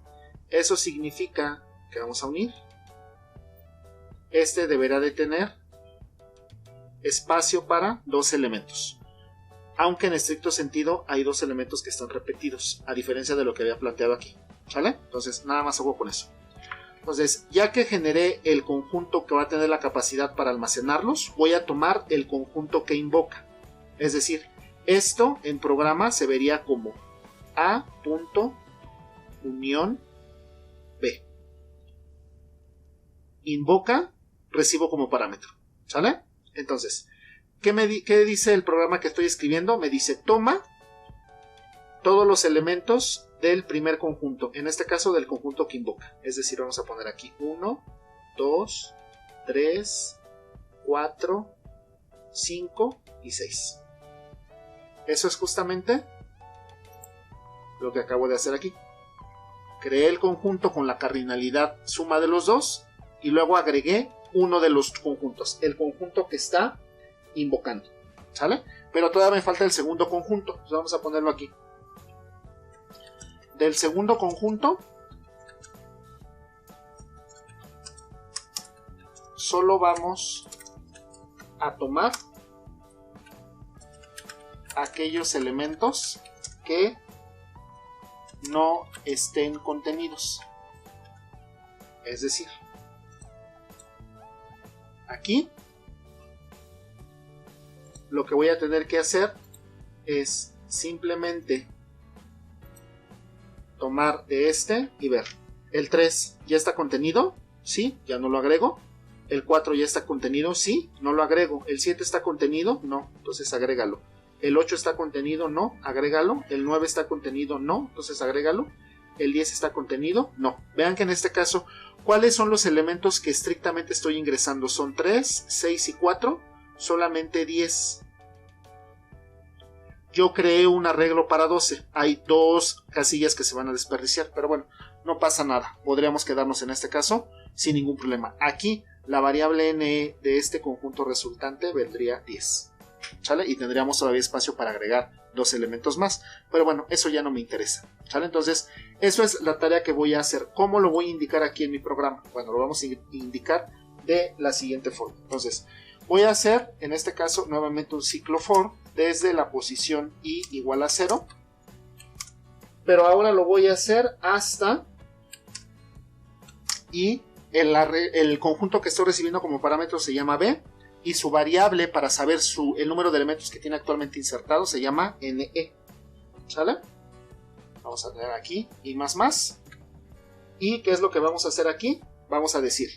Eso significa que vamos a unir. Este deberá de tener espacio para dos elementos, aunque en estricto sentido hay dos elementos que están repetidos, a diferencia de lo que había planteado aquí. ¿Sale? Entonces nada más hago con eso. Entonces, ya que generé el conjunto que va a tener la capacidad para almacenarlos, voy a tomar el conjunto que invoca. Es decir, esto en programa se vería como A punto unión B. Invoca, recibo como parámetro. ¿Sale? Entonces, ¿qué dice el programa que estoy escribiendo? Me dice, toma todos los elementos del primer conjunto, en este caso del conjunto que invoca. Es decir, vamos a poner aquí 1, 2, 3, 4, 5 y 6. Eso es justamente lo que acabo de hacer aquí. Creé el conjunto con la cardinalidad suma de los dos y luego agregué uno de los conjuntos, el conjunto que está invocando. ¿Sale? Pero todavía me falta el segundo conjunto. Entonces vamos a ponerlo aquí. Del segundo conjunto solo vamos a tomar aquellos elementos que no estén contenidos. Es decir, aquí lo que voy a tener que hacer es simplemente tomar de este y ver. El 3 ya está contenido, sí, ya no lo agrego. El 4 ya está contenido, sí, no lo agrego. El 7 está contenido, no, entonces agrégalo. El 8 está contenido, no, agrégalo. El 9 está contenido, no, entonces agrégalo. El 10 está contenido, no. Vean que en este caso, ¿cuáles son los elementos que estrictamente estoy ingresando? Son 3, 6 y 4, solamente 10. Yo creé un arreglo para 12. Hay dos casillas que se van a desperdiciar, pero bueno, no pasa nada. Podríamos quedarnos en este caso sin ningún problema. Aquí la variable n de este conjunto resultante vendría 10. ¿Sale? Y tendríamos todavía espacio para agregar dos elementos más. Pero bueno, eso ya no me interesa. ¿Sale? Entonces, eso es la tarea que voy a hacer. ¿Cómo lo voy a indicar aquí en mi programa? Bueno, lo vamos a indicar de la siguiente forma. Entonces, voy a hacer, en este caso, nuevamente un ciclo for desde la posición i igual a 0. Pero ahora lo voy a hacer hasta y el conjunto que estoy recibiendo como parámetro se llama b. Y su variable para saber el número de elementos que tiene actualmente insertado se llama ne. ¿Sale? Vamos a tener aquí y más. ¿Y qué es lo que vamos a hacer aquí? vamos a decir,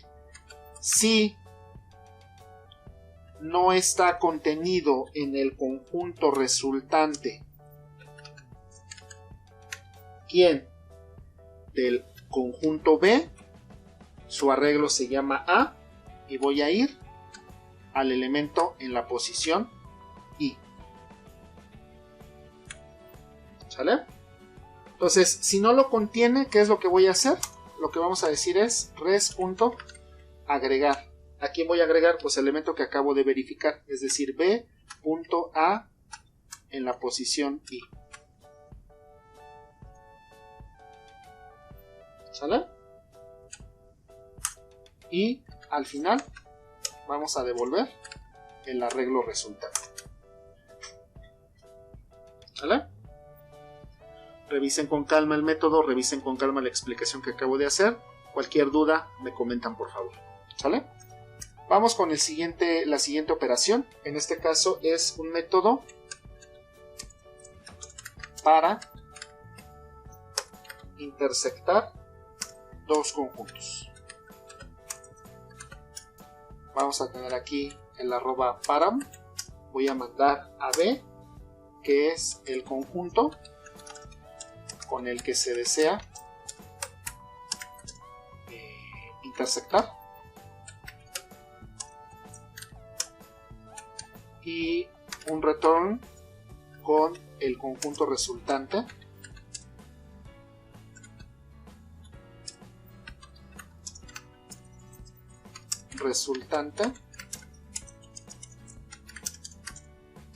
si no está contenido en el conjunto resultante, ¿quién? Del conjunto B, su arreglo se llama A, y voy a ir al elemento en la posición I. ¿Sale? Entonces, si no lo contiene, ¿qué es lo que voy a hacer? Lo que vamos a decir es res.agregar. ¿A quién voy a agregar? Pues el elemento que acabo de verificar, es decir, b.a en la posición I. ¿Sale? Y al final vamos a devolver el arreglo resultante. ¿Sale? Revisen con calma el método, revisen con calma la explicación que acabo de hacer. Cualquier duda me comentan, por favor. ¿Sale? Vamos con la siguiente operación. En este caso es un método para intersectar dos conjuntos. Vamos a tener aquí el arroba param. Voy a mandar a B, que es el conjunto con el que se desea intersectar, y un return con el conjunto resultante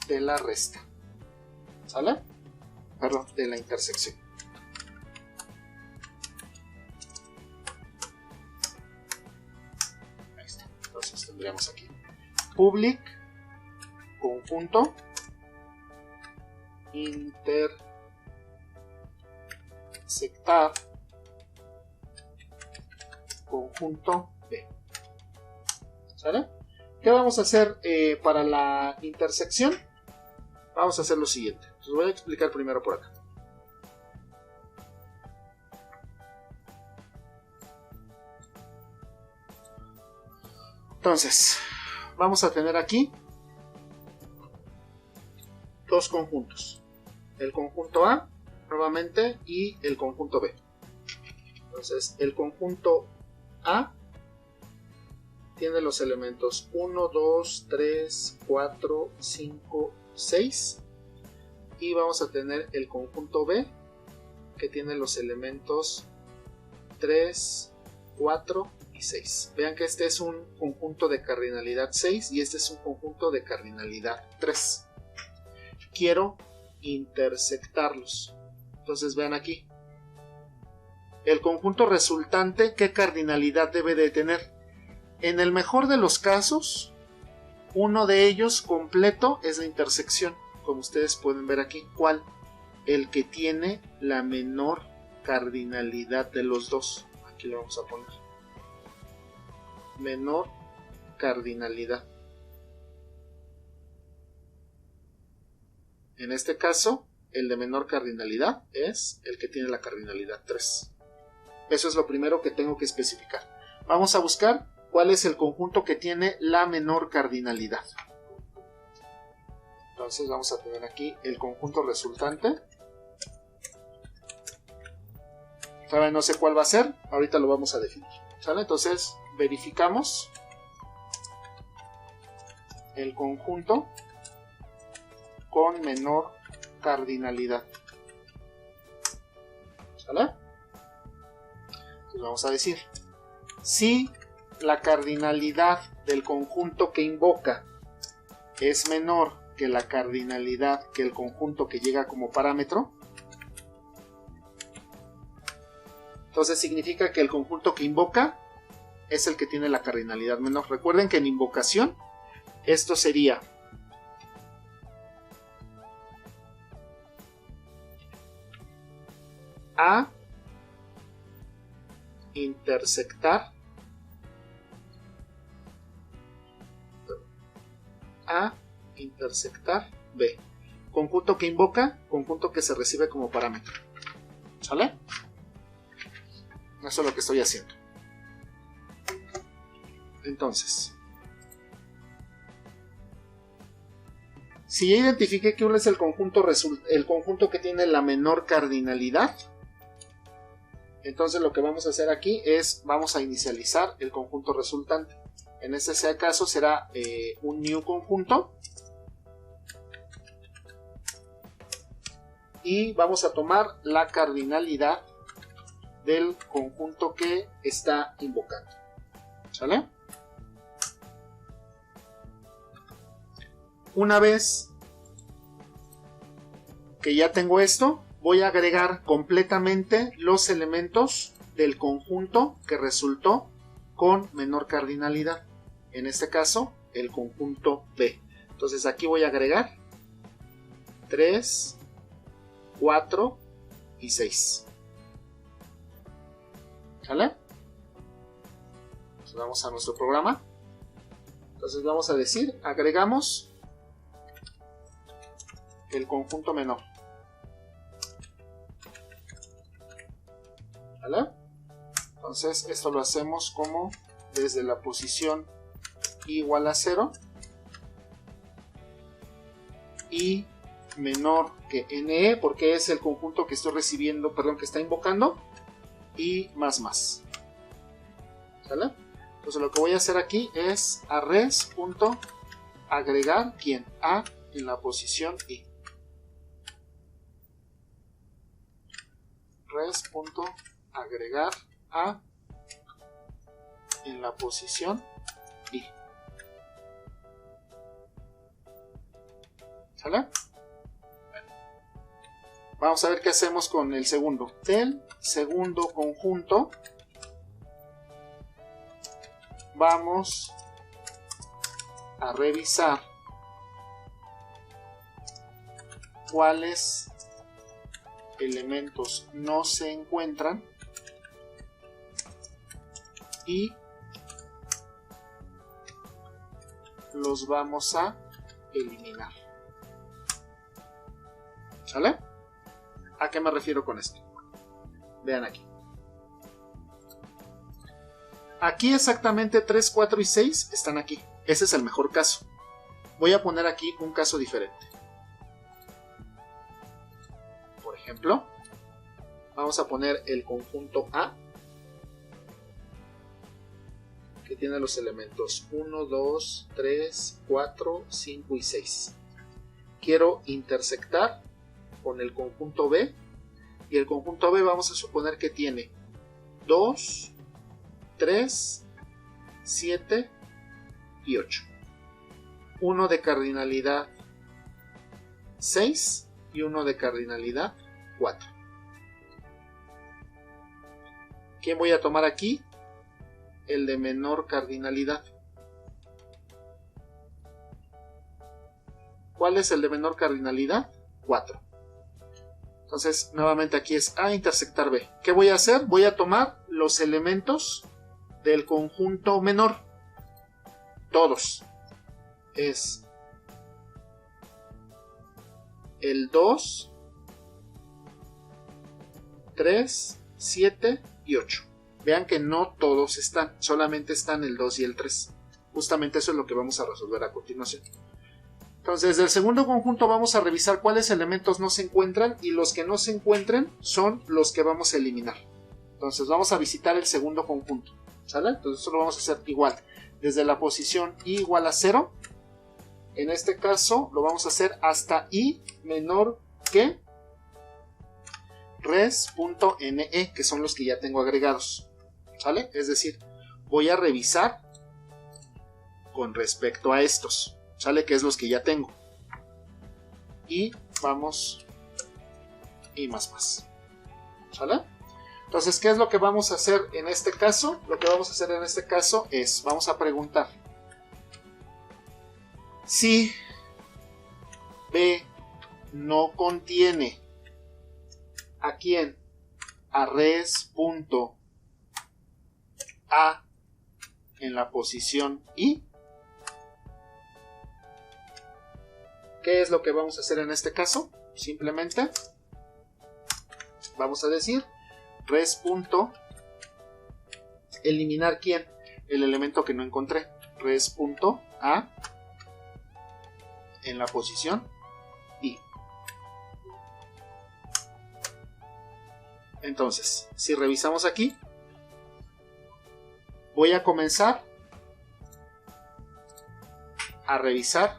de la resta, ¿sale? Perdón, de la intersección. Ahí está. Entonces tendríamos aquí public conjunto intersectar conjunto B. ¿Sale? ¿Qué vamos a hacer para la intersección? Vamos a hacer lo siguiente. Os voy a explicar primero por acá. Entonces, vamos a tener aquí dos conjuntos. El conjunto A, nuevamente, y el conjunto B. Entonces, el conjunto A tiene los elementos 1, 2, 3, 4, 5, 6. Y vamos a tener el conjunto B, que tiene los elementos 3, 4 y 6. Vean que este es un conjunto de cardinalidad 6 y este es un conjunto de cardinalidad 3. Quiero intersectarlos. Entonces vean aquí. El conjunto resultante, ¿qué cardinalidad debe de tener? En el mejor de los casos, uno de ellos completo es la intersección, como ustedes pueden ver aquí. ¿Cuál? El que tiene la menor cardinalidad de los dos. Aquí lo vamos a poner. Menor cardinalidad. En este caso, el de menor cardinalidad es el que tiene la cardinalidad 3. Eso es lo primero que tengo que especificar. Vamos a buscar cuál es el conjunto que tiene la menor cardinalidad. Entonces vamos a tener aquí el conjunto resultante. Todavía no sé cuál va a ser, ahorita lo vamos a definir. ¿Sale? Entonces verificamos el conjunto con menor cardinalidad. ¿Sale? Entonces vamos a decir, si la cardinalidad del conjunto que invoca es menor que la cardinalidad que el conjunto que llega como parámetro, entonces significa que el conjunto que invoca es el que tiene la cardinalidad menor. Recuerden que en invocación esto sería A intersectar B. Conjunto que invoca, conjunto que se recibe como parámetro. ¿Sale? Eso es lo que estoy haciendo. Entonces, si ya identifiqué que uno es el conjunto que tiene la menor cardinalidad, entonces lo que vamos a hacer aquí es, vamos a inicializar el conjunto resultante. En este caso será un new conjunto. Y vamos a tomar la cardinalidad del conjunto que está invocando. ¿Sale? Una vez que ya tengo esto, voy a agregar completamente los elementos del conjunto que resultó con menor cardinalidad. En este caso, el conjunto B. Entonces aquí voy a agregar 3, 4 y 6. ¿Sale? Entonces vamos a nuestro programa. Entonces vamos a decir, agregamos el conjunto menor. ¿Vale? Entonces esto lo hacemos como desde la posición igual a 0 y menor que NE, porque es el conjunto que estoy recibiendo, perdón, que está invocando, y más. ¿Sale? Entonces lo que voy a hacer aquí es arrays.agregar ¿quién? A en la posición I. res.agregar A en la posición I. ¿Sale? Vamos a ver qué hacemos con el segundo. Del segundo conjunto vamos a revisar cuáles elementos no se encuentran y los vamos a eliminar. ¿Sale? ¿A qué me refiero con esto? Vean aquí. Aquí exactamente 3, 4 y 6 están aquí. Ese es el mejor caso. Voy a poner aquí un caso diferente. Por ejemplo, vamos a poner el conjunto A, que tiene los elementos 1, 2, 3, 4, 5 y 6. Quiero intersectar con el conjunto B, y el conjunto B vamos a suponer que tiene 2, 3, 7 y 8. Uno de cardinalidad 6 y uno de cardinalidad 4. ¿Quién voy a tomar aquí? El de menor cardinalidad. ¿Cuál es el de menor cardinalidad? 4. Entonces, nuevamente aquí es A intersectar B. ¿Qué voy a hacer? Voy a tomar los elementos del conjunto menor. Todos. Es el 2, 3, 7 y 8. Vean que no todos están, solamente están el 2 y el 3. Justamente eso es lo que vamos a resolver a continuación. Entonces, del segundo conjunto vamos a revisar cuáles elementos no se encuentran, y los que no se encuentren son los que vamos a eliminar. Entonces vamos a visitar el segundo conjunto. ¿Sale? Entonces eso lo vamos a hacer igual. Desde la posición I igual a 0. En este caso lo vamos a hacer hasta I menor que res.ne, que son los que ya tengo agregados. ¿Sale? Es decir, voy a revisar con respecto a estos. ¿Sale? Que es los que ya tengo. Y vamos. Y más. ¿Sale? Entonces, ¿qué es lo que vamos a hacer en este caso? Lo que vamos a hacer en este caso es, vamos a preguntar si B no contiene ¿a quién? A res.a en la posición I. ¿Qué es lo que vamos a hacer en este caso? Simplemente vamos a decir res. Eliminar ¿quién? el elemento que no encontré. Res.a en la posición I. Entonces, si revisamos aquí, voy a comenzar a revisar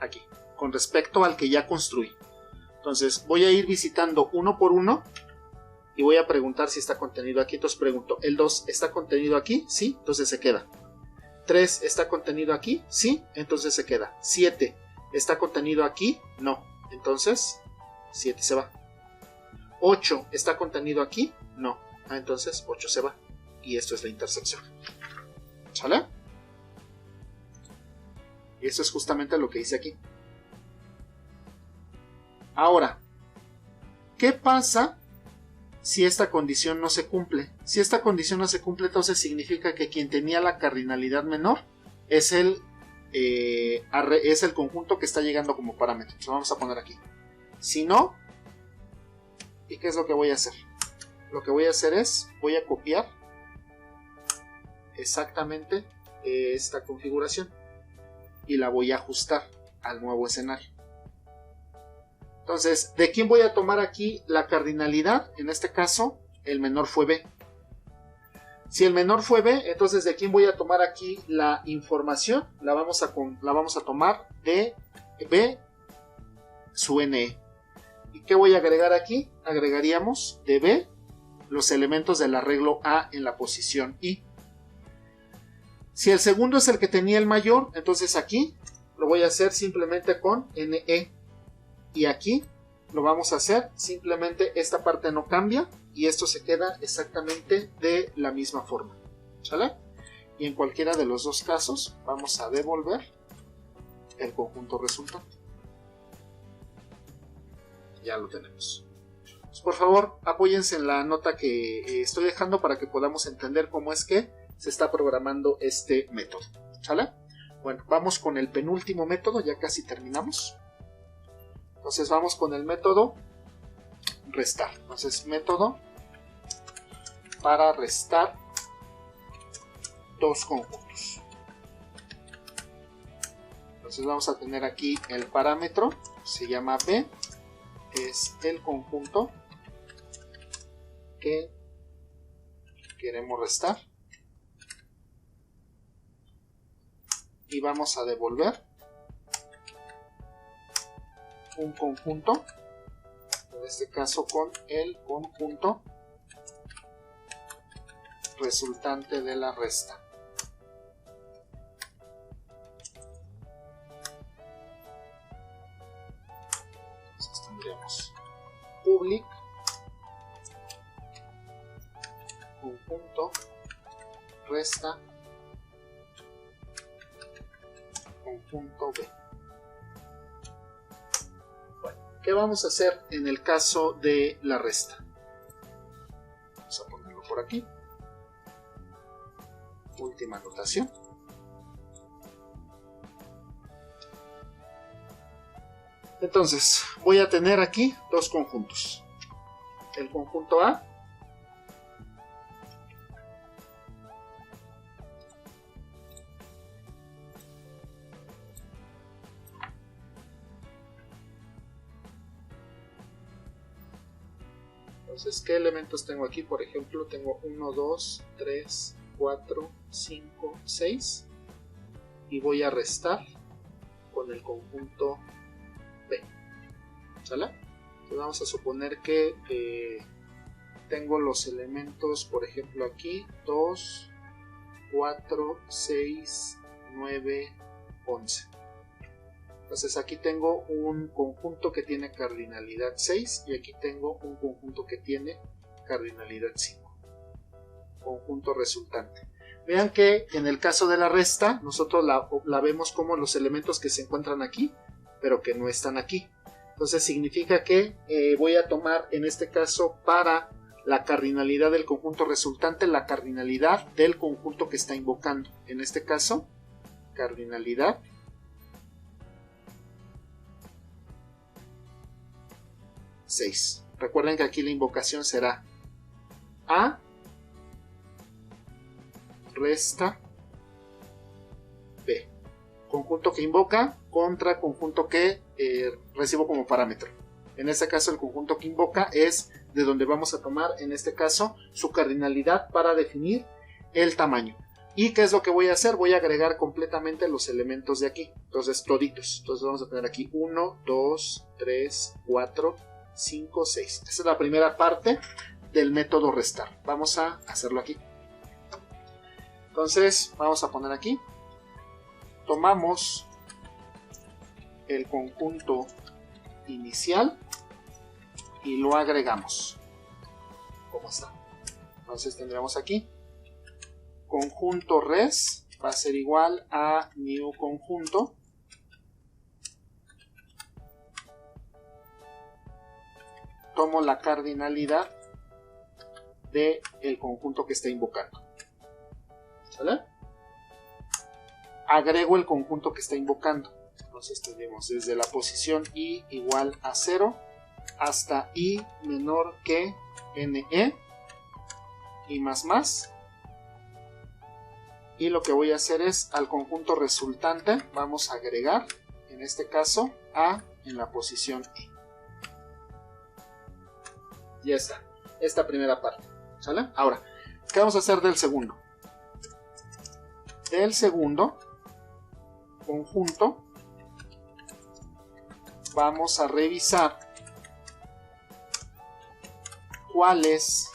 aquí, con respecto al que ya construí. Entonces, voy a ir visitando uno por uno y voy a preguntar si está contenido aquí. Entonces pregunto, ¿el 2 está contenido aquí? Sí, entonces se queda. 3 está contenido aquí, sí, entonces se queda. 7 está contenido aquí, no, entonces 7 se va. 8 está contenido aquí, no, entonces 8 se va. Y esto es la intersección. ¿Sale? Y eso es justamente lo que hice aquí. Ahora, ¿qué pasa si esta condición no se cumple? Si esta condición no se cumple, entonces significa que quien tenía la cardinalidad menor es el conjunto que está llegando como parámetro. Entonces vamos a poner aquí. Si no, ¿y qué es lo que voy a hacer? Lo que voy a hacer es, voy a copiar exactamente esta configuración y la voy a ajustar al nuevo escenario. Entonces, ¿de quién voy a tomar aquí la cardinalidad? En este caso, el menor fue B. Si el menor fue B, entonces ¿de quién voy a tomar aquí la información? La vamos a tomar de B su NE. ¿Y qué voy a agregar aquí? Agregaríamos de B los elementos del arreglo A en la posición I. Si el segundo es el que tenía el mayor, entonces aquí lo voy a hacer simplemente con NE. Y aquí lo vamos a hacer, simplemente esta parte no cambia y esto se queda exactamente de la misma forma. ¿Sale? Y en cualquiera de los dos casos vamos a devolver el conjunto resultante. Ya lo tenemos. Pues por favor, apóyense en la nota que estoy dejando para que podamos entender cómo es que se está programando este método. ¿Sale? Bueno, vamos con el penúltimo método, ya casi terminamos. Entonces vamos con el método restar. Entonces método para restar dos conjuntos. Entonces vamos a tener aquí el parámetro, se llama B, es el conjunto que queremos restar. Y vamos a devolver un conjunto, en este caso con el conjunto resultante de la resta. Entonces tendríamos public conjunto resta conjunto B. ¿Qué vamos a hacer en el caso de la resta? Vamos a ponerlo por aquí. Última anotación. Entonces, voy a tener aquí dos conjuntos. El conjunto A Entonces, ¿qué elementos tengo aquí? Por ejemplo, tengo 1, 2, 3, 4, 5, 6 y voy a restar con el conjunto B. ¿Sale? Entonces vamos a suponer que tengo los elementos, por ejemplo, aquí 2, 4, 6, 9, 11. Entonces aquí tengo un conjunto que tiene cardinalidad 6 y aquí tengo un conjunto que tiene cardinalidad 5. Conjunto resultante. Vean que en el caso de la resta nosotros la vemos como los elementos que se encuentran aquí, pero que no están aquí. Entonces significa que voy a tomar en este caso para la cardinalidad del conjunto resultante la cardinalidad del conjunto que está invocando. En este caso, cardinalidad 6. Recuerden que aquí la invocación será A resta B. Conjunto que invoca contra conjunto que recibo como parámetro. En este caso el conjunto que invoca es de donde vamos a tomar, en este caso, su cardinalidad para definir el tamaño. ¿Y qué es lo que voy a hacer? Voy a agregar completamente los elementos de aquí. Entonces, toditos. Entonces vamos a tener aquí 1, 2, 3, 4, 5, 6. Esta es la primera parte del método restar. Vamos a hacerlo aquí. Entonces, vamos a poner aquí. Tomamos el conjunto inicial y lo agregamos. ¿Cómo está? Entonces tendremos aquí conjunto res va a ser igual a new conjunto tomo la cardinalidad del conjunto que está invocando. ¿Sale? Agrego el conjunto que está invocando. Entonces tenemos desde la posición i igual a 0 hasta i menor que ne y más. Y lo que voy a hacer es al conjunto resultante vamos a agregar, en este caso, a en la posición i. Ya está, esta primera parte. ¿Sale? Ahora, ¿qué vamos a hacer del segundo? Del segundo conjunto vamos a revisar cuáles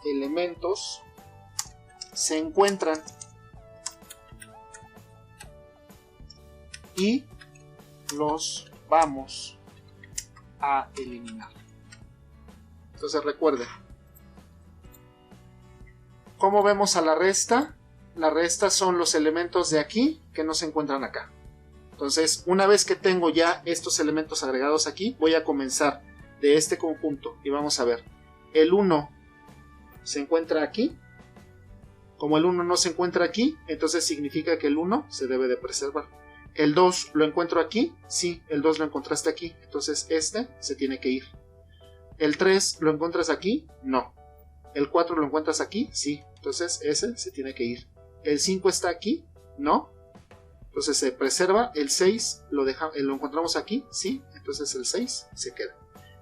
elementos se encuentran y los vamos a eliminar. Entonces recuerden, ¿cómo vemos a la resta? La resta son los elementos de aquí que no se encuentran acá. Entonces, una vez que tengo ya estos elementos agregados aquí, voy a comenzar de este conjunto y vamos a ver. El 1 se encuentra aquí. Como el 1 no se encuentra aquí, entonces significa que el 1 se debe de preservar. El 2 lo encuentro aquí. Sí, el 2 lo encontraste aquí. Entonces este se tiene que ir. El 3 lo encuentras aquí. No. El 4 lo encuentras aquí. Sí. Entonces ese se tiene que ir. El 5 está aquí. No. Entonces se preserva. El 6 lo encontramos aquí. Sí. Entonces el 6 se queda.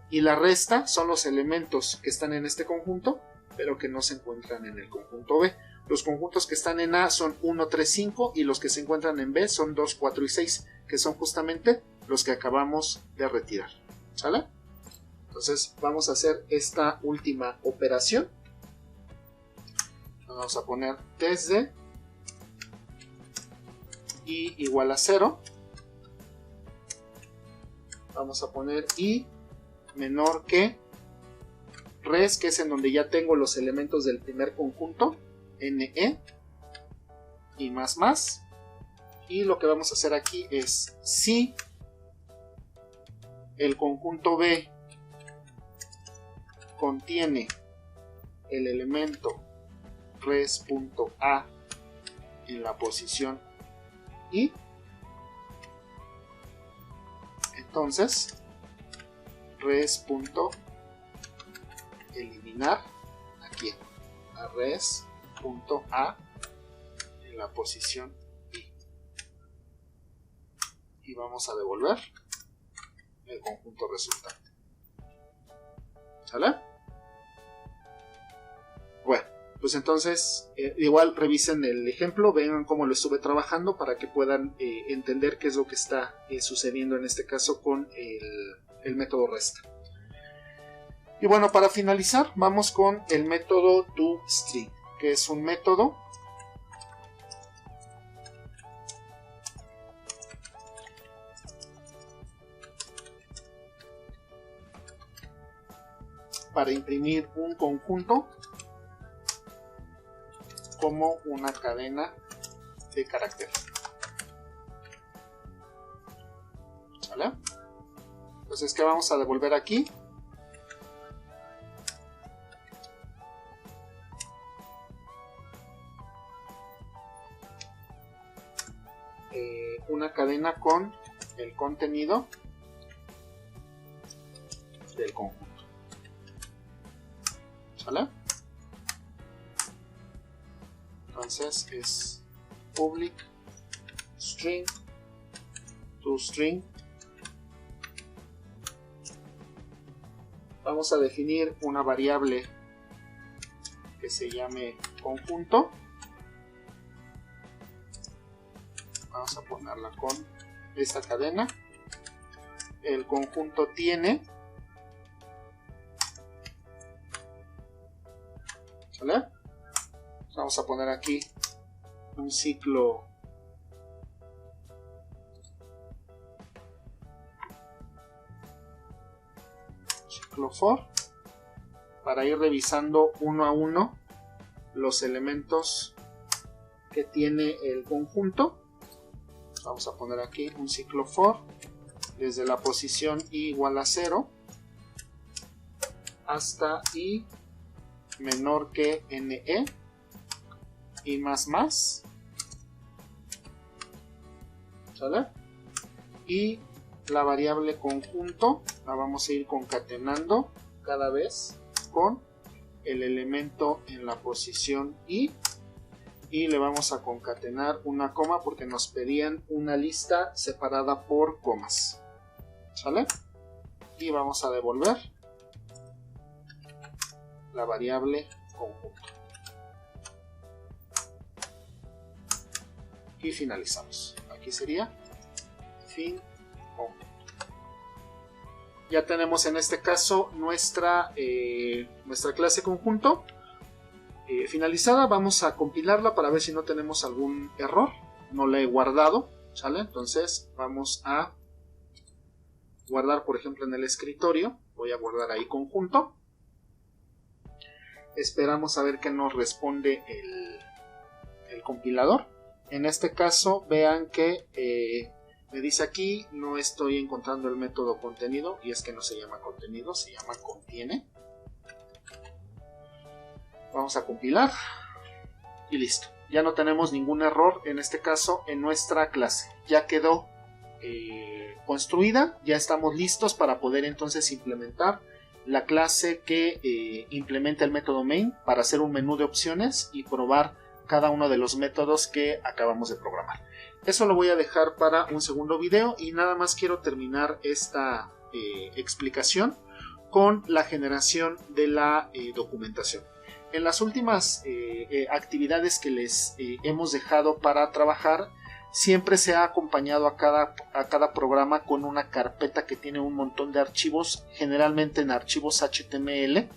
Y la resta son los elementos que están en este conjunto, pero que no se encuentran en el conjunto B. Los conjuntos que están en A son 1, 3, 5 y los que se encuentran en B son 2, 4 y 6, que son justamente los que acabamos de retirar. ¿Sale? Entonces vamos a hacer esta última operación. Vamos a poner desde i igual a 0. Vamos a poner i menor que res, que es en donde ya tengo los elementos del primer conjunto, ne y más. Y lo que vamos a hacer aquí es si el conjunto B contiene el elemento res.a en la posición i, entonces res.eliminar aquí a res.a en la posición i y vamos a devolver el conjunto resultante. ¿Sale? Bueno, pues entonces igual revisen el ejemplo, vean cómo lo estuve trabajando para que puedan entender qué es lo que está sucediendo en este caso con el método resta. Y bueno, para finalizar vamos con el método toString, que es un método para imprimir un conjunto como una cadena de caracteres. ¿Vale? Entonces, ¿qué vamos a devolver aquí? Una cadena con el contenido del conjunto. ¿Sale? entonces es public string to string. Vamos a definir una variable que se llame conjunto. Vamos a ponerla con esta cadena. El conjunto tiene, ¿vale? Vamos a poner aquí un ciclo for para ir revisando uno a uno los elementos que tiene el conjunto. Vamos a poner aquí un ciclo for desde la posición i igual a 0 hasta i menor que ne y más, ¿sale? Y la variable conjunto la vamos a ir concatenando cada vez con el elemento en la posición i, y le vamos a concatenar una coma porque nos pedían una lista separada por comas, ¿sale? Y vamos a devolver la variable conjunto y finalizamos. Aquí sería fin conjunto. Ya tenemos en este caso nuestra clase conjunto finalizada. Vamos a compilarla para ver si no tenemos algún error. No la he guardado, ¿sale? Entonces vamos a guardar, por ejemplo, en el escritorio. Voy a guardar ahí conjunto. Esperamos a ver qué nos responde el compilador. En este caso, vean que me dice aquí, no estoy encontrando el método contenido, y es que no se llama contenido, se llama contiene. Vamos a compilar y listo. Ya no tenemos ningún error en este caso en nuestra clase. Ya quedó construida, ya estamos listos para poder entonces implementar la clase que implementa el método main para hacer un menú de opciones y probar cada uno de los métodos que acabamos de programar. Eso lo voy a dejar para un segundo video, y nada más quiero terminar esta explicación con la generación de la documentación. En las últimas actividades que les hemos dejado para trabajar, siempre se ha acompañado a cada programa con una carpeta que tiene un montón de archivos, generalmente en archivos HTML.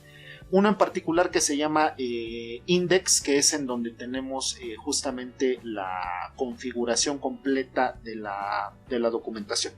Uno en particular que se llama index, que es en donde tenemos justamente la configuración completa de la documentación.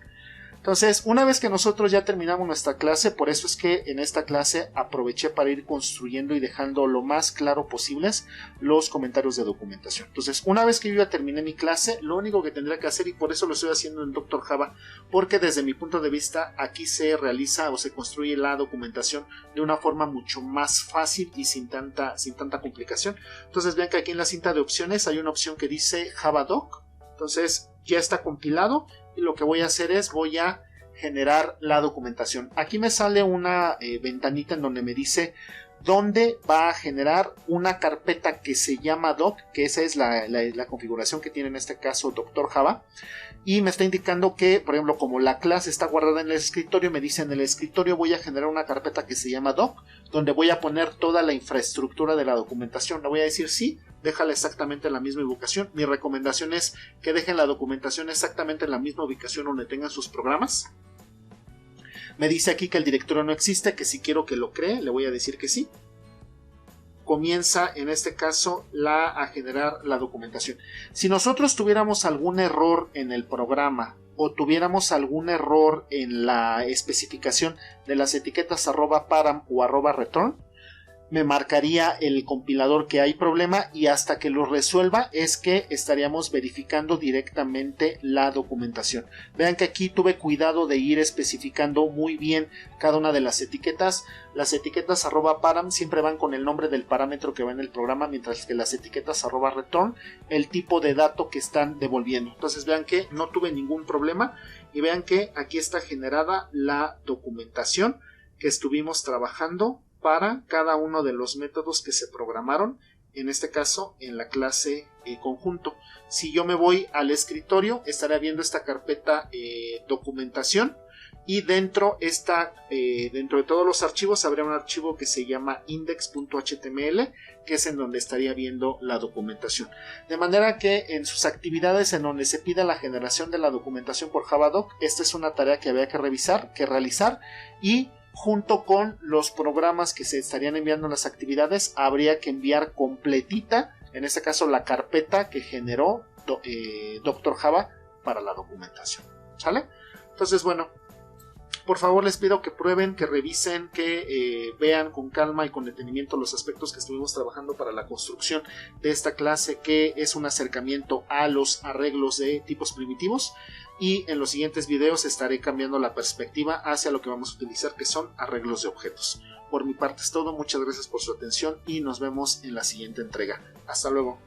Entonces, una vez que nosotros ya terminamos nuestra clase, por eso es que en esta clase aproveché para ir construyendo y dejando lo más claro posibles los comentarios de documentación. Entonces, una vez que yo ya terminé mi clase, lo único que tendría que hacer, y por eso lo estoy haciendo en Dr. Java, porque desde mi punto de vista aquí se realiza o se construye la documentación de una forma mucho más fácil y sin tanta complicación. Entonces, vean que aquí en la cinta de opciones hay una opción que dice JavaDoc. Entonces, ya está compilado. Y lo que voy a hacer es voy a generar la documentación. Aquí me sale una ventanita en donde me dice dónde va a generar una carpeta que se llama doc, que esa es la configuración que tiene en este caso Dr. Java, y me está indicando que, por ejemplo, como la clase está guardada en el escritorio, me dice en el escritorio voy a generar una carpeta que se llama doc, donde voy a poner toda la infraestructura de la documentación. Le voy a decir sí, déjala exactamente en la misma ubicación. Mi recomendación es que dejen la documentación exactamente en la misma ubicación donde tengan sus programas. Me dice aquí que el directorio no existe, que si quiero que lo cree, le voy a decir que sí. Comienza en este caso a generar la documentación. Si nosotros tuviéramos algún error en el programa o tuviéramos algún error en la especificación de las etiquetas @param o @return, me marcaría el compilador que hay problema, y hasta que lo resuelva es que estaríamos verificando directamente la documentación. Vean que aquí tuve cuidado de ir especificando muy bien cada una de las etiquetas. Las etiquetas @param siempre van con el nombre del parámetro que va en el programa, mientras que las etiquetas @return el tipo de dato que están devolviendo. Entonces vean que no tuve ningún problema, y vean que aquí está generada la documentación que estuvimos trabajando para cada uno de los métodos que se programaron en este caso en la clase conjunto. Si yo me voy al escritorio, estaré viendo esta carpeta documentación, y dentro de todos los archivos habrá un archivo que se llama index.html, que es en donde estaría viendo la documentación. De manera que en sus actividades en donde se pida la generación de la documentación por Javadoc, esta es una tarea que había que realizar, y junto con los programas que se estarían enviando en las actividades, habría que enviar completita, en este caso la carpeta que generó Dr. Java para la documentación. ¿Sale? Entonces, bueno, por favor les pido que prueben, que revisen, que vean con calma y con detenimiento los aspectos que estuvimos trabajando para la construcción de esta clase, que es un acercamiento a los arreglos de tipos primitivos, y en los siguientes videos estaré cambiando la perspectiva hacia lo que vamos a utilizar, que son arreglos de objetos. Por mi parte es todo, muchas gracias por su atención y nos vemos en la siguiente entrega. Hasta luego.